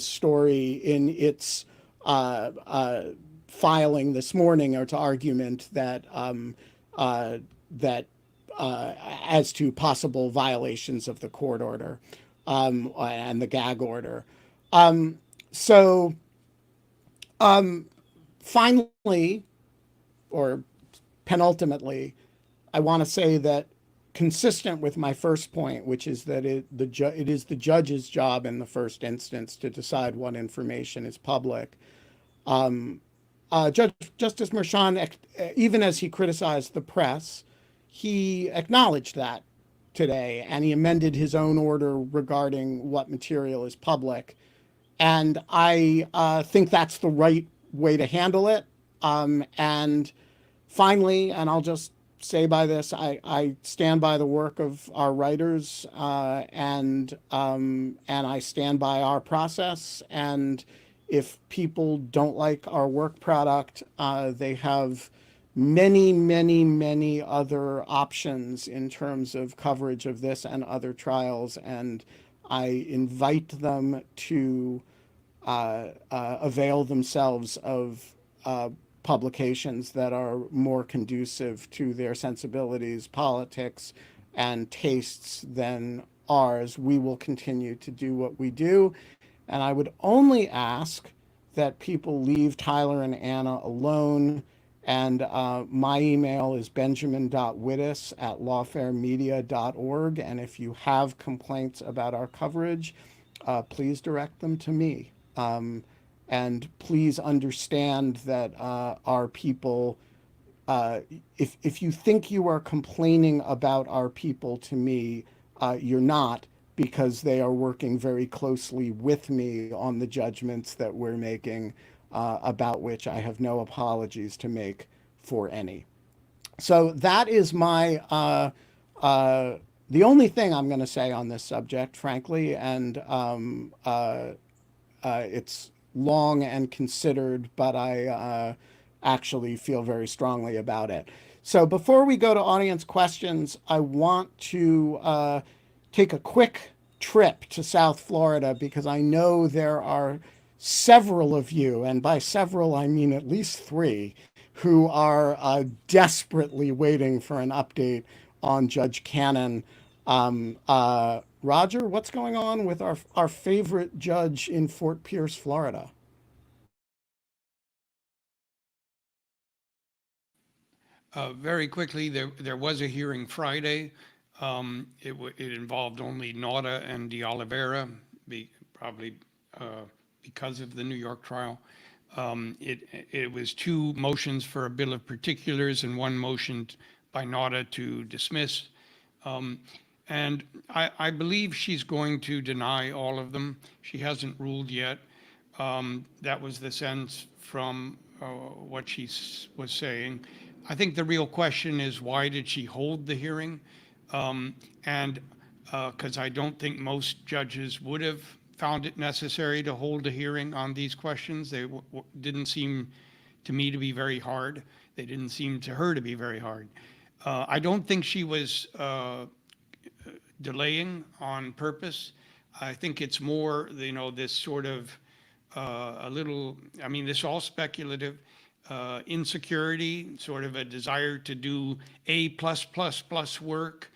story in its filing this morning, or its argument that as to possible violations of the court order and the gag order. Finally, or penultimately, I want to say that consistent with my first point, which is that it is the judge's job in the first instance to decide what information is public. Justice Merchan, even as he criticized the press, he acknowledged that today, and he amended his own order regarding what material is public. And I think that's the right way to handle it. And finally, and I'll just say by this, I stand by the work of our writers, and I stand by our process. And if people don't like our work product, they have many, many, many other options in terms of coverage of this and other trials. And I invite them to avail themselves of publications that are more conducive to their sensibilities, politics, and tastes than ours. We will continue to do what we do. And I would only ask that people leave Tyler and Anna alone. And my email is benjamin.wittes@lawfaremedia.org. And if you have complaints about our coverage, please direct them to me. And please understand that our people, if you think you are complaining about our people to me, you're not, because they are working very closely with me on the judgments that we're making, about which I have no apologies to make for any. So that is my the only thing I'm going to say on this subject, frankly, and it's long and considered, but I actually feel very strongly about it. So before we go to audience questions, I want to take a quick trip to South Florida, because I know there are several of you, and by several I mean at least 3, who are desperately waiting for an update on Judge Cannon. Roger, what's going on with our favorite judge in Fort Pierce, Florida? Very quickly, there was a hearing Friday. It involved only Nauta and De Oliveira, probably because of the New York trial. It was 2 motions for a bill of particulars and 1 motion by Nauta to dismiss. And I believe she's going to deny all of them. She hasn't ruled yet. That was the sense from what she was saying. I think the real question is, why did she hold the hearing? And because I don't think most judges would have found it necessary to hold a hearing on these questions. They didn't seem to me to be very hard. They didn't seem to her to be very hard. I don't think she was delaying on purpose. I think it's more, this sort of this all speculative, insecurity, sort of a desire to do A+++ work,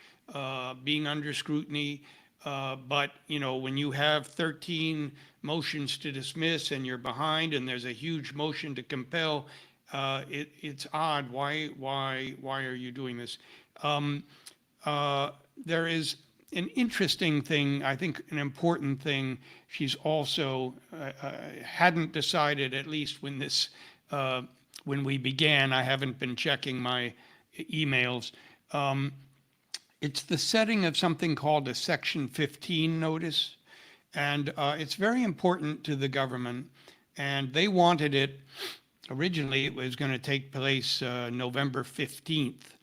being under scrutiny. But, when you have 13 motions to dismiss and you're behind and there's a huge motion to compel, it's odd. Why are you doing this? There is an interesting thing, I think an important thing. She's also hadn't decided, at least when we began. I haven't been checking my emails. It's the setting of something called a Section 15 notice. And it's very important to the government. And they wanted it, originally it was going to take place November 15th.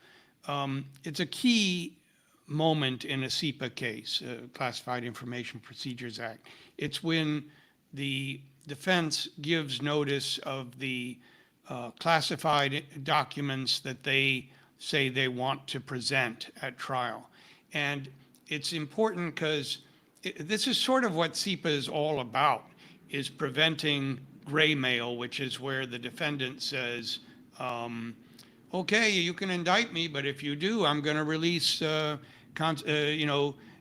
It's a key moment in a SIPA case, Classified Information Procedures Act. It's when the defense gives notice of the classified documents that they say they want to present at trial. And it's important because this is sort of what SIPA is all about, is preventing gray mail, which is where the defendant says, okay, you can indict me, but if you do, I'm going to release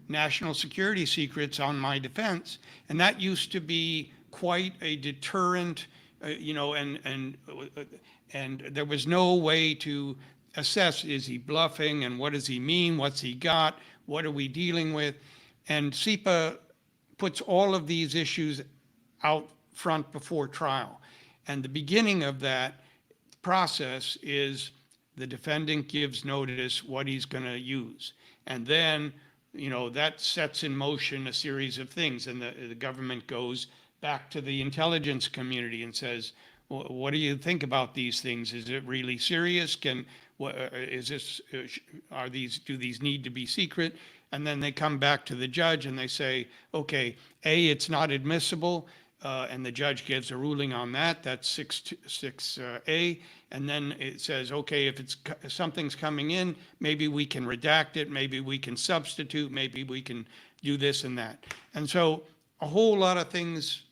national security secrets on my defense. And that used to be quite a deterrent, and there was no way to assess, is he bluffing, and what does he mean? What's he got? What are we dealing with? And SEPA puts all of these issues out front before trial. And the beginning of that process is the defendant gives notice what he's going to use. And then, that sets in motion a series of things. And the government goes back to the intelligence community and says, what do you think about these things? Is it really serious? Do these need to be secret? And then they come back to the judge and they say, okay, A, it's not admissible. And the judge gives a ruling on that. That's 6A. And then it says, okay, if something's coming in, maybe we can redact it, maybe we can substitute, maybe we can do this and that. And so a whole lot of things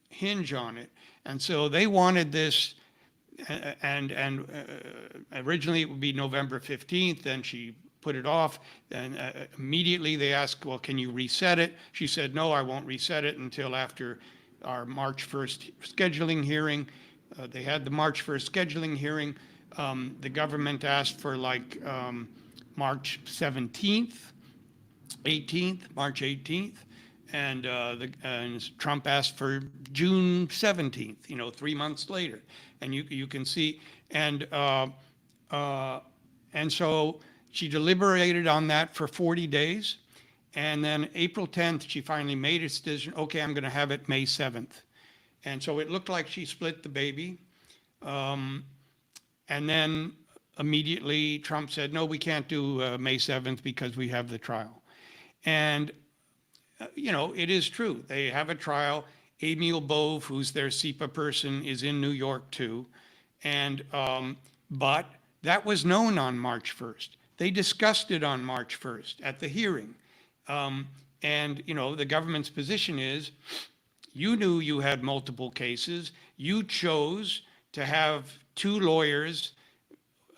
hinge on it. And so they wanted this, and originally it would be November 15th, then she put it off, and immediately they asked, well, can you reset it? She said, no, I won't reset it until after our March 1st scheduling hearing. They had the March 1st scheduling hearing. The government asked for March 17th, 18th, March 18th. And Trump asked for June 17th, 3 months later. And you can see, and so she deliberated on that for 40 days. And then April 10th, she finally made a decision. Okay, I'm going to have it May 7th. And so it looked like she split the baby. And then immediately Trump said, no, we can't do May 7th because we have the trial. And it is true. They have a trial. Emil Bove, who's their SEPA person, is in New York too. And but that was known on March 1st. They discussed it on March 1st at the hearing. And the government's position is, you knew you had multiple cases. You chose to have two lawyers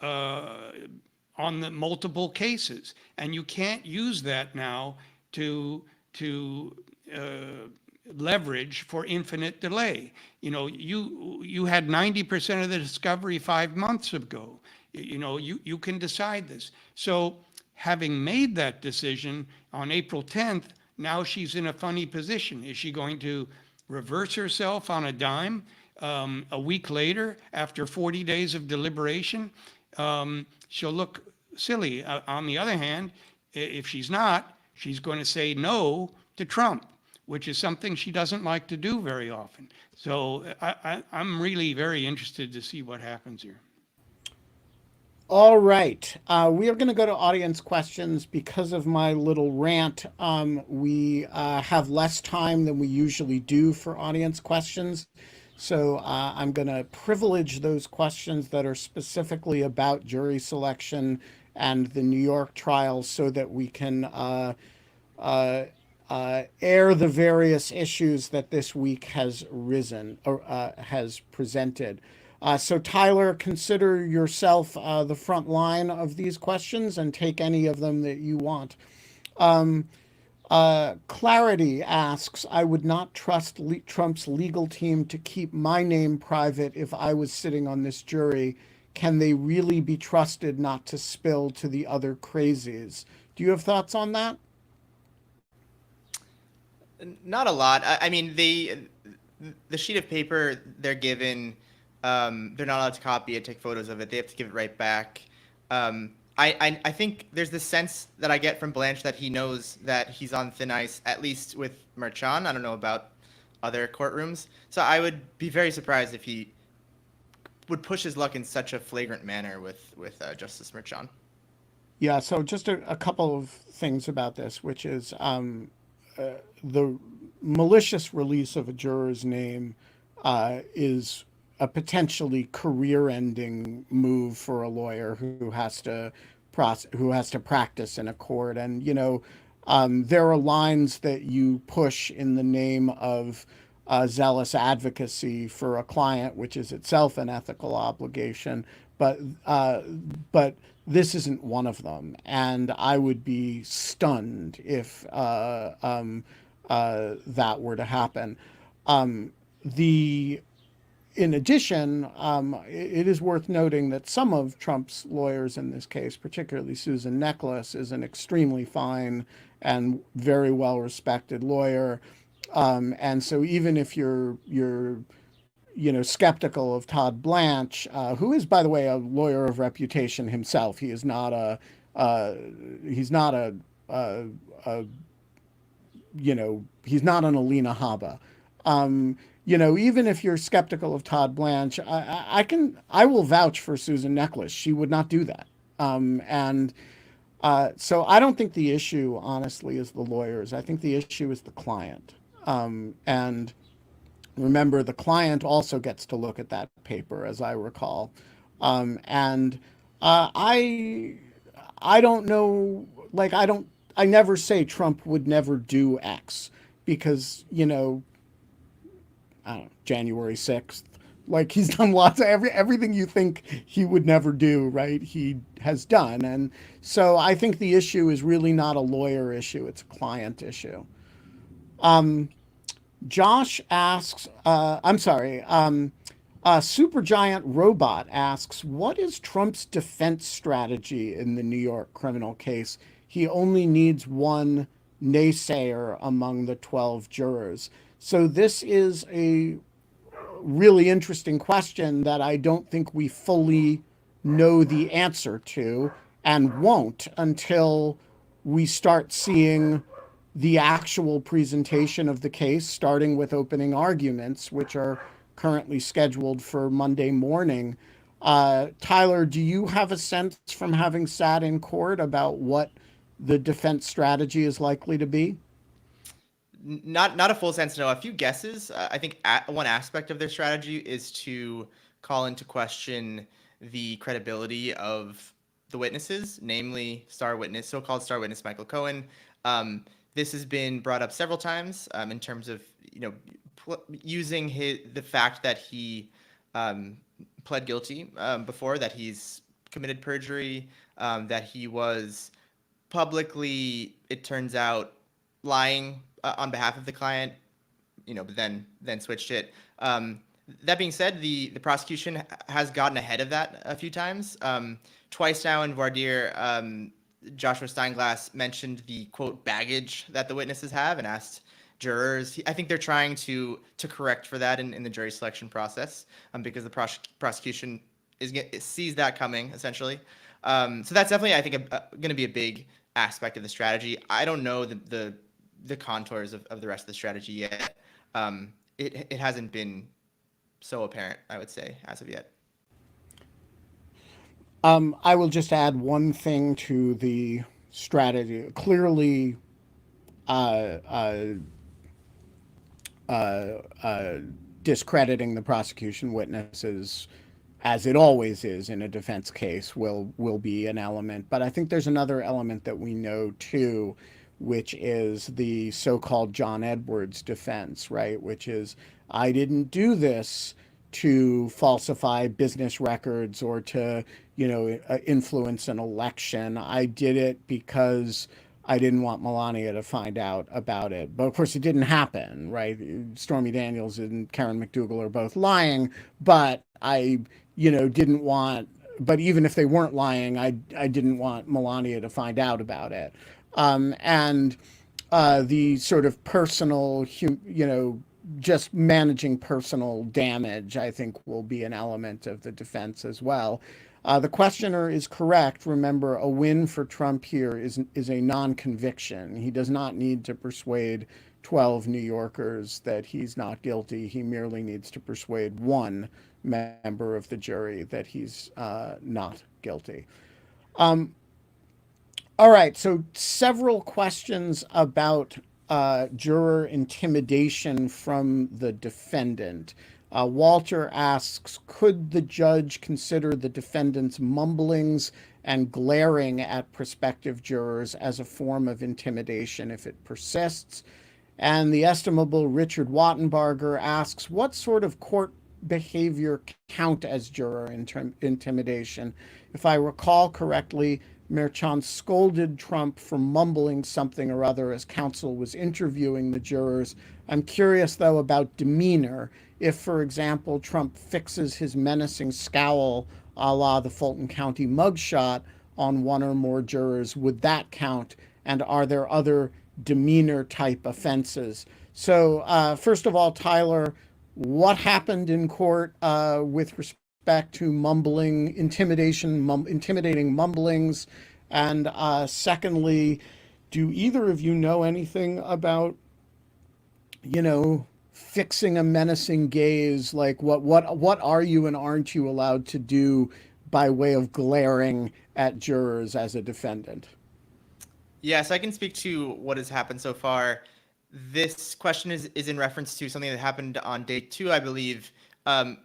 on the multiple cases, and you can't use that now to leverage for infinite delay. You had 90% of the discovery 5 months ago. You can decide this. So having made that decision on April 10th, now she's in a funny position. Is she going to reverse herself on a dime a week later after 40 days of deliberation? She'll look silly. On the other hand, if she's not, she's going to say no to Trump, which is something she doesn't like to do very often. So I'm really very interested to see what happens here. All right. We are going to go to audience questions. Because of my little rant, we have less time than we usually do for audience questions. So I'm going to privilege those questions that are specifically about jury selection and the New York trials so that we can air the various issues that this week has risen or has presented. So Tyler, consider yourself the front line of these questions and take any of them that you want. Clarity asks, I would not trust Trump's legal team to keep my name private if I was sitting on this jury. Can they really be trusted not to spill to the other crazies? Do you have thoughts on that? Not a lot. I mean, the sheet of paper they're given, they're not allowed to copy it, take photos of it. They have to give it right back. I think there's this sense that I get from Blanche that he knows that he's on thin ice, at least with Merchan. I don't know about other courtrooms. So I would be very surprised if he would push his luck in such a flagrant manner with Justice Merchan. Yeah, so just a couple of things about this, which is the malicious release of a juror's name is a potentially career-ending move for a lawyer who has to practice in a court. And there are lines that you push in the name of zealous advocacy for a client, which is itself an ethical obligation. But this isn't one of them, and I would be stunned if that were to happen. in addition, it is worth noting that some of Trump's lawyers in this case, particularly Susan Necheles, is an extremely fine and very well-respected lawyer. And so even if you're skeptical of Todd Blanche, who is, by the way, a lawyer of reputation himself. He is not he's not he's not an Alina Habba. Even if you're skeptical of Todd Blanche, I will vouch for Susan Necheles. She would not do that. So I don't think the issue, honestly, is the lawyers. I think the issue is the client. And remember, the client also gets to look at that paper, as I recall. I don't know, I never say Trump would never do X because, I don't know, January 6th, he's done lots of everything you think he would never do, right? He has done. And so I think the issue is really not a lawyer issue. It's a client issue. Josh asks, Supergiant Robot asks, what is Trump's defense strategy in the New York criminal case? He only needs one naysayer among the 12 jurors. So this is a really interesting question that I don't think we fully know the answer to and won't until we start seeing the actual presentation of the case, starting with opening arguments, which are currently scheduled for Monday morning. Tyler, do you have a sense from having sat in court about what the defense strategy is likely to be? Not a full sense, no. A few guesses. I think one aspect of their strategy is to call into question the credibility of the witnesses, namely so-called star witness Michael Cohen. This has been brought up several times in terms of using the fact that he pled guilty before, that he's committed perjury, that he was publicly, it turns out, lying on behalf of the client, but then switched it. That being said, the prosecution has gotten ahead of that a few times. Twice now in voir dire, Joshua Steinglass mentioned the, quote, baggage that the witnesses have and asked jurors. I think they're trying to correct for that in the jury selection process because the prosecution sees that coming, essentially. So that's definitely, I think, going to be a big aspect of the strategy. I don't know the contours of the rest of the strategy yet. It hasn't been so apparent, I would say, as of yet. I will just add one thing to the strategy. Clearly, discrediting the prosecution witnesses, as it always is in a defense case, will be an element. But I think there's another element that we know too, which is the so-called John Edwards defense, right? Which is, I didn't do this to falsify business records or to, influence an election. I did it because I didn't want Melania to find out about it. But of course it didn't happen, right? Stormy Daniels and Karen McDougal are both lying, but I, didn't want, but even if they weren't lying, I didn't want Melania to find out about it. The sort of personal, just managing personal damage, I think, will be an element of the defense as well. The questioner is correct. Remember, a win for Trump here is a non-conviction. He does not need to persuade 12 New Yorkers that he's not guilty. He merely needs to persuade one member of the jury that he's not guilty. All right, so several questions about juror intimidation from the defendant. Walter asks, could the judge consider the defendant's mumblings and glaring at prospective jurors as a form of intimidation if it persists? And the estimable Richard Wattenbarger asks, what sort of court behavior count as juror intimidation? If I recall correctly, Merchant scolded Trump for mumbling something or other as counsel was interviewing the jurors. I'm curious, though, about demeanor. if, for example, Trump fixes his menacing scowl a la the Fulton County mugshot on one or more jurors, would that count? And are there other demeanor type offenses? So, first of all, Tyler, what happened in court with respect to mumbling, intimidating mumblings? And secondly, do either of you know anything about, fixing a menacing gaze? Like what are you and aren't you allowed to do by way of glaring at jurors as a defendant? Yes, I can speak to what has happened so far. This question is in reference to something that happened on day 2, I believe.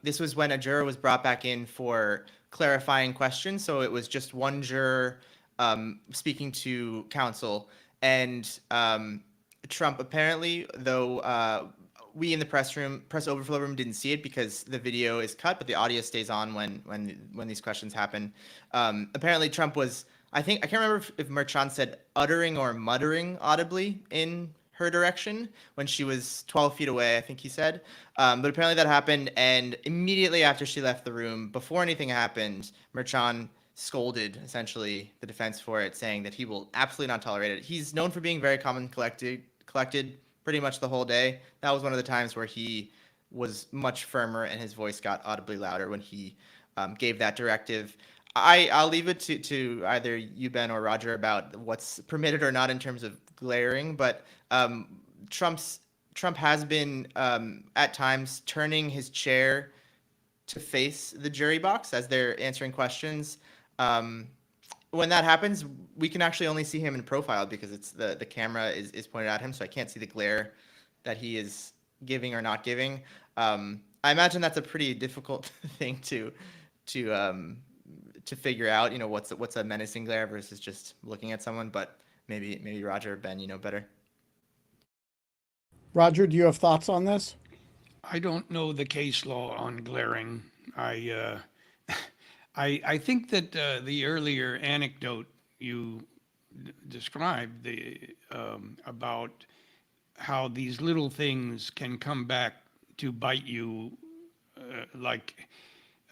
This was when a juror was brought back in for clarifying questions. So it was just one juror speaking to counsel. And Trump apparently, though we in the press overflow room didn't see it because the video is cut, but the audio stays on when these questions happen. Apparently Trump was, I can't remember if Merchan said uttering or muttering audibly in her direction when she was 12 feet away, I think he said. But apparently that happened, and immediately after she left the room, before anything happened, Merchan scolded essentially the defense for it, saying that he will absolutely not tolerate it. He's known for being very calm and collected pretty much the whole day. That was one of the times where he was much firmer and his voice got audibly louder when he gave that directive. I'll leave it to either you, Ben, or Roger about what's permitted or not in terms of glaring, but Trump has been at times turning his chair to face the jury box as they're answering questions. When that happens, we can actually only see him in profile because it's the camera is pointed at him, so I can't see the glare that he is giving or not giving. I imagine that's a pretty difficult thing to figure out, what's a menacing glare versus just looking at someone, but maybe Roger or Ben, better. Roger, do you have thoughts on this? I don't know the case law on glaring. I think that the earlier anecdote you described about how these little things can come back to bite you,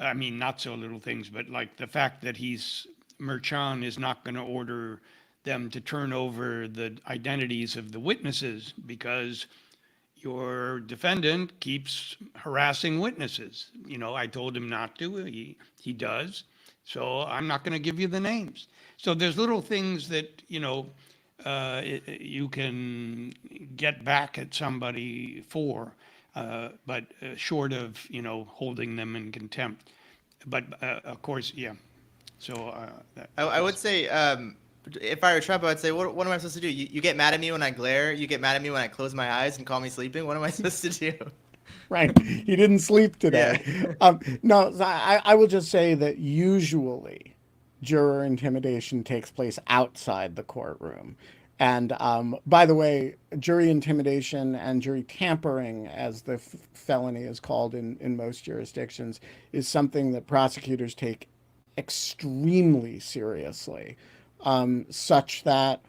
not so little things, but like the fact that Merchan is not going to order them to turn over the identities of the witnesses because your defendant keeps harassing witnesses. I told him not to. He does. So I'm not going to give you the names. So there's little things that, you can get back at somebody for, but short of, holding them in contempt. But of course, yeah. So I would say, if I were Trump, I would say, what am I supposed to do? You get mad at me when I glare. You get mad at me when I close my eyes and call me sleeping. What am I supposed to do? Right. He didn't sleep today. Yeah. No, I will just say that usually juror intimidation takes place outside the courtroom. And by the way, jury intimidation and jury tampering, as the felony is called in most jurisdictions, is something that prosecutors take extremely seriously, such that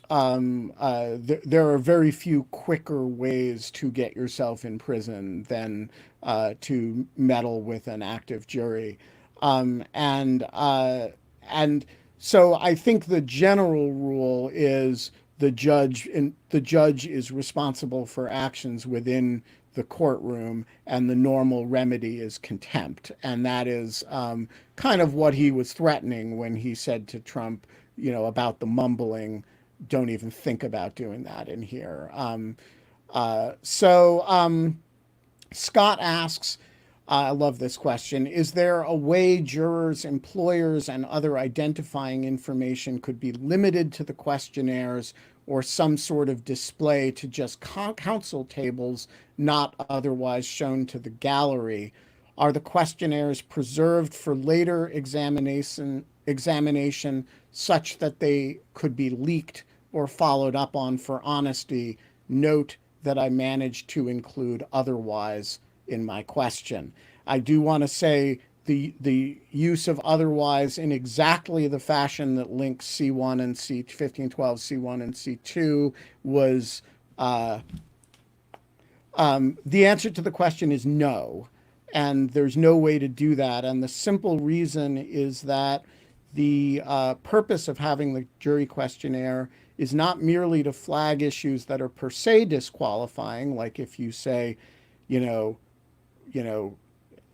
there are very few quicker ways to get yourself in prison than to meddle with an active jury. And so I think the general rule is the judge is responsible for actions within the courtroom, and the normal remedy is contempt. And that is kind of what he was threatening when he said to Trump, about the mumbling, don't even think about doing that in here. Scott asks, I love this question, is there a way jurors, employers, and other identifying information could be limited to the questionnaires or some sort of display to just counsel tables, not otherwise shown to the gallery? Are the questionnaires preserved for later examination such that they could be leaked or followed up on for honesty? Note that I managed to include otherwise in my question. I do want to say the use of otherwise in exactly the fashion that links C1 and C1512 C1 and C2 The answer to the question is no, and there's no way to do that. And the simple reason is that the purpose of having the jury questionnaire is not merely to flag issues that are per se disqualifying, like if you say, you know, you know,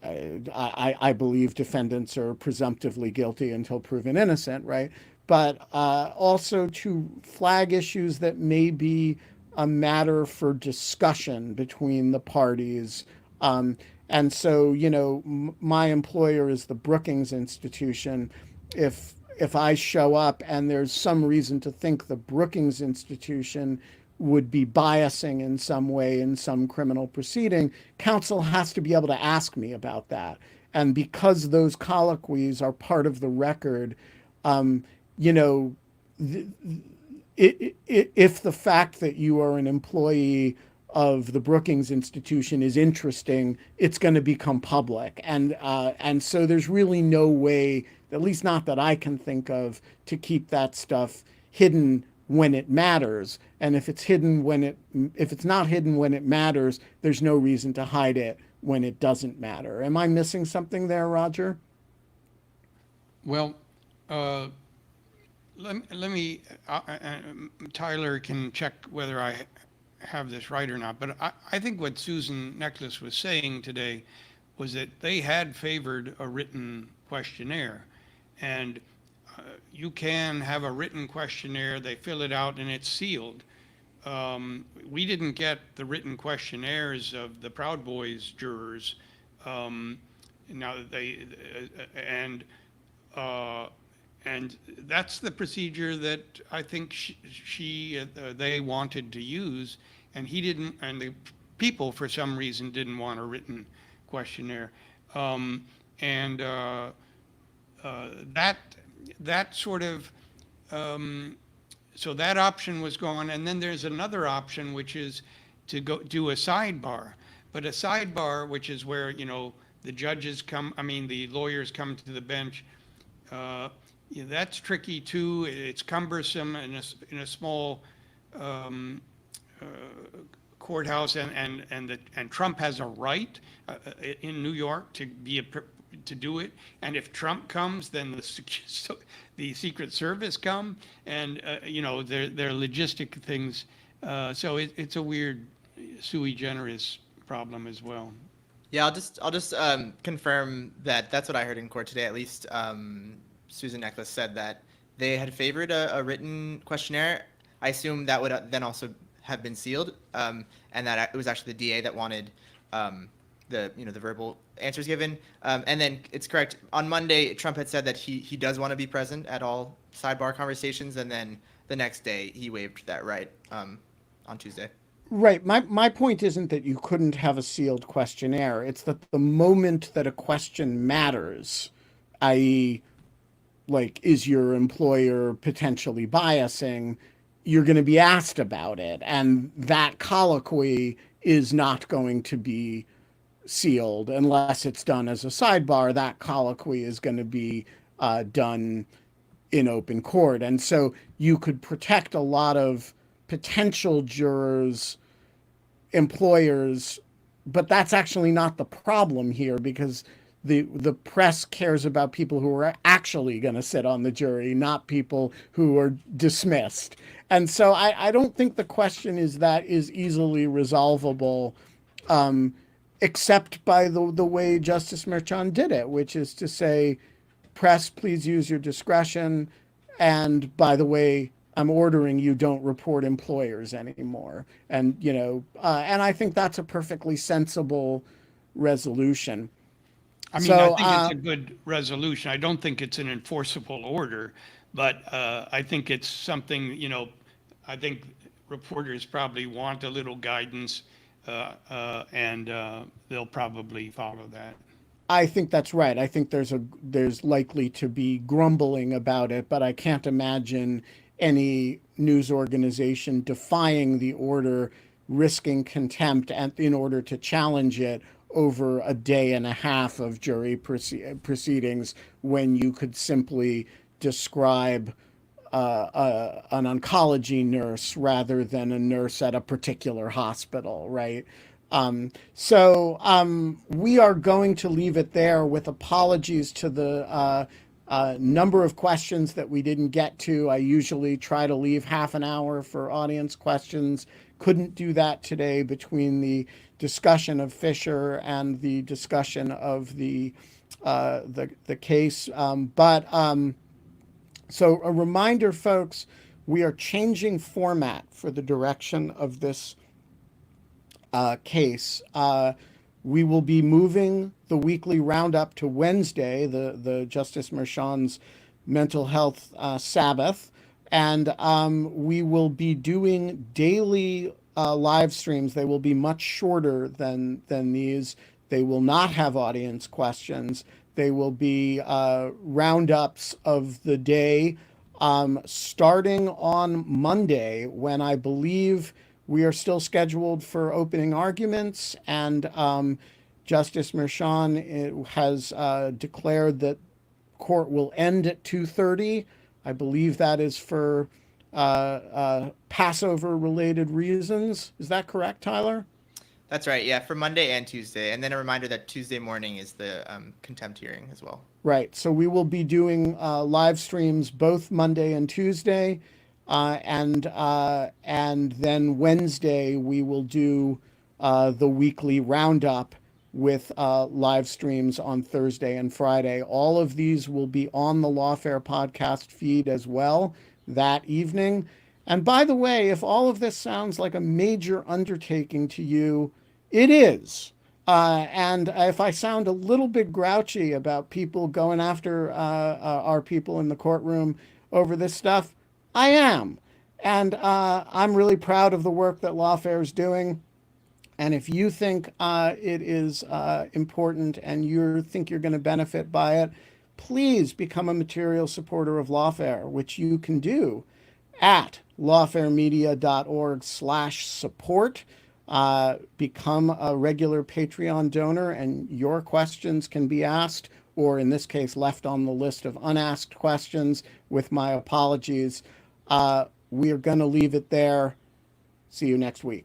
I believe defendants are presumptively guilty until proven innocent, right? But also to flag issues that may be a matter for discussion between the parties. And so, my employer is the Brookings Institution. If I show up and there's some reason to think the Brookings Institution would be biasing in some way in some criminal proceeding, counsel has to be able to ask me about that. And because those colloquies are part of the record, um, you know, if the fact that you are an employee of the Brookings Institution is interesting, it's going to become public, and so there's really no way, at least not that I can think of, to keep that stuff hidden when it matters. And if it's not hidden when it matters, there's no reason to hide it when it doesn't matter. Am I missing something there, Roger? Well, uh, let me, Tyler can check whether I have this right or not, but I think what Susan Necklace was saying today was that they had favored a written questionnaire. And you can have a written questionnaire, they fill it out and it's sealed. We didn't get the written questionnaires of the Proud Boys jurors. Now that and that's the procedure that I think they wanted to use, and he didn't, and the people for some reason didn't want a written questionnaire. And that sort of, so that option was gone. And then there's another option, which is to go do a sidebar. But a sidebar, which is where, the judges come, the lawyers come to the bench. That's tricky too. It's cumbersome in a small courthouse, and Trump has a right in New York to do it. And if Trump comes, then the Secret Service come, and they're logistic things. So it's a weird sui generis problem as well. Yeah, I'll just confirm that that's what I heard in court today. At least Susan Necklace said that they had favored a written questionnaire. I assume that would then also have been sealed, and that it was actually the DA that wanted the verbal answers given. And then it's correct. On Monday, Trump had said that he does want to be present at all sidebar conversations, and then the next day he waived that right on Tuesday. Right. My point isn't that you couldn't have a sealed questionnaire. It's that the moment that a question matters, i.e., like, is your employer potentially biasing, you're going to be asked about it. And that colloquy is not going to be sealed unless it's done as a sidebar. That colloquy is going to be done in open court. And so you could protect a lot of potential jurors, employers, but that's actually not the problem here, because the press cares about people who are actually going to sit on the jury, not people who are dismissed. And so I don't think the question is easily resolvable, except by the way Justice Merchan did it, which is to say, press, please use your discretion. And by the way, I'm ordering you don't report employers anymore. And, and I think that's a perfectly sensible resolution. I think it's a good resolution. I don't think it's an enforceable order, but I think it's something, I think reporters probably want a little guidance, and they'll probably follow that. I think that's right. I think there's likely to be grumbling about it, but I can't imagine any news organization defying the order, risking contempt in order to challenge it over a day and a half of jury proceedings, when you could simply describe an oncology nurse rather than a nurse at a particular hospital, right? We are going to leave it there with apologies to the number of questions that we didn't get to. I usually try to leave half an hour for audience questions. Couldn't do that today between the discussion of Fisher and the discussion of the case. So a reminder, folks, we are changing format for the direction of this case. We will be moving the weekly roundup to Wednesday, the Justice Merchan's mental health Sabbath, and we will be doing daily live streams. They will be much shorter than these. They will not have audience questions. They will be roundups of the day, starting on Monday, when I believe we are still scheduled for opening arguments, and Justice Merchan has declared that court will end at 2:30. I believe that is for Passover-related reasons. Is that correct, Tyler? That's right. Yeah, for Monday and Tuesday. And then a reminder that Tuesday morning is the contempt hearing as well. Right. So we will be doing live streams both Monday and Tuesday. And then Wednesday, we will do the weekly roundup with live streams on Thursday and Friday. All of these will be on the Lawfare podcast feed as well that evening. And by the way, if all of this sounds like a major undertaking to you, it is. And if I sound a little bit grouchy about people going after our people in the courtroom over this stuff, I am. And I'm really proud of the work that Lawfare is doing. And if you think it is important and you think you're going to benefit by it, please become a material supporter of Lawfare, which you can do at lawfaremedia.org/support. Become a regular Patreon donor, and your questions can be asked, or in this case, left on the list of unasked questions, with my apologies. We are going to leave it there. See you next week.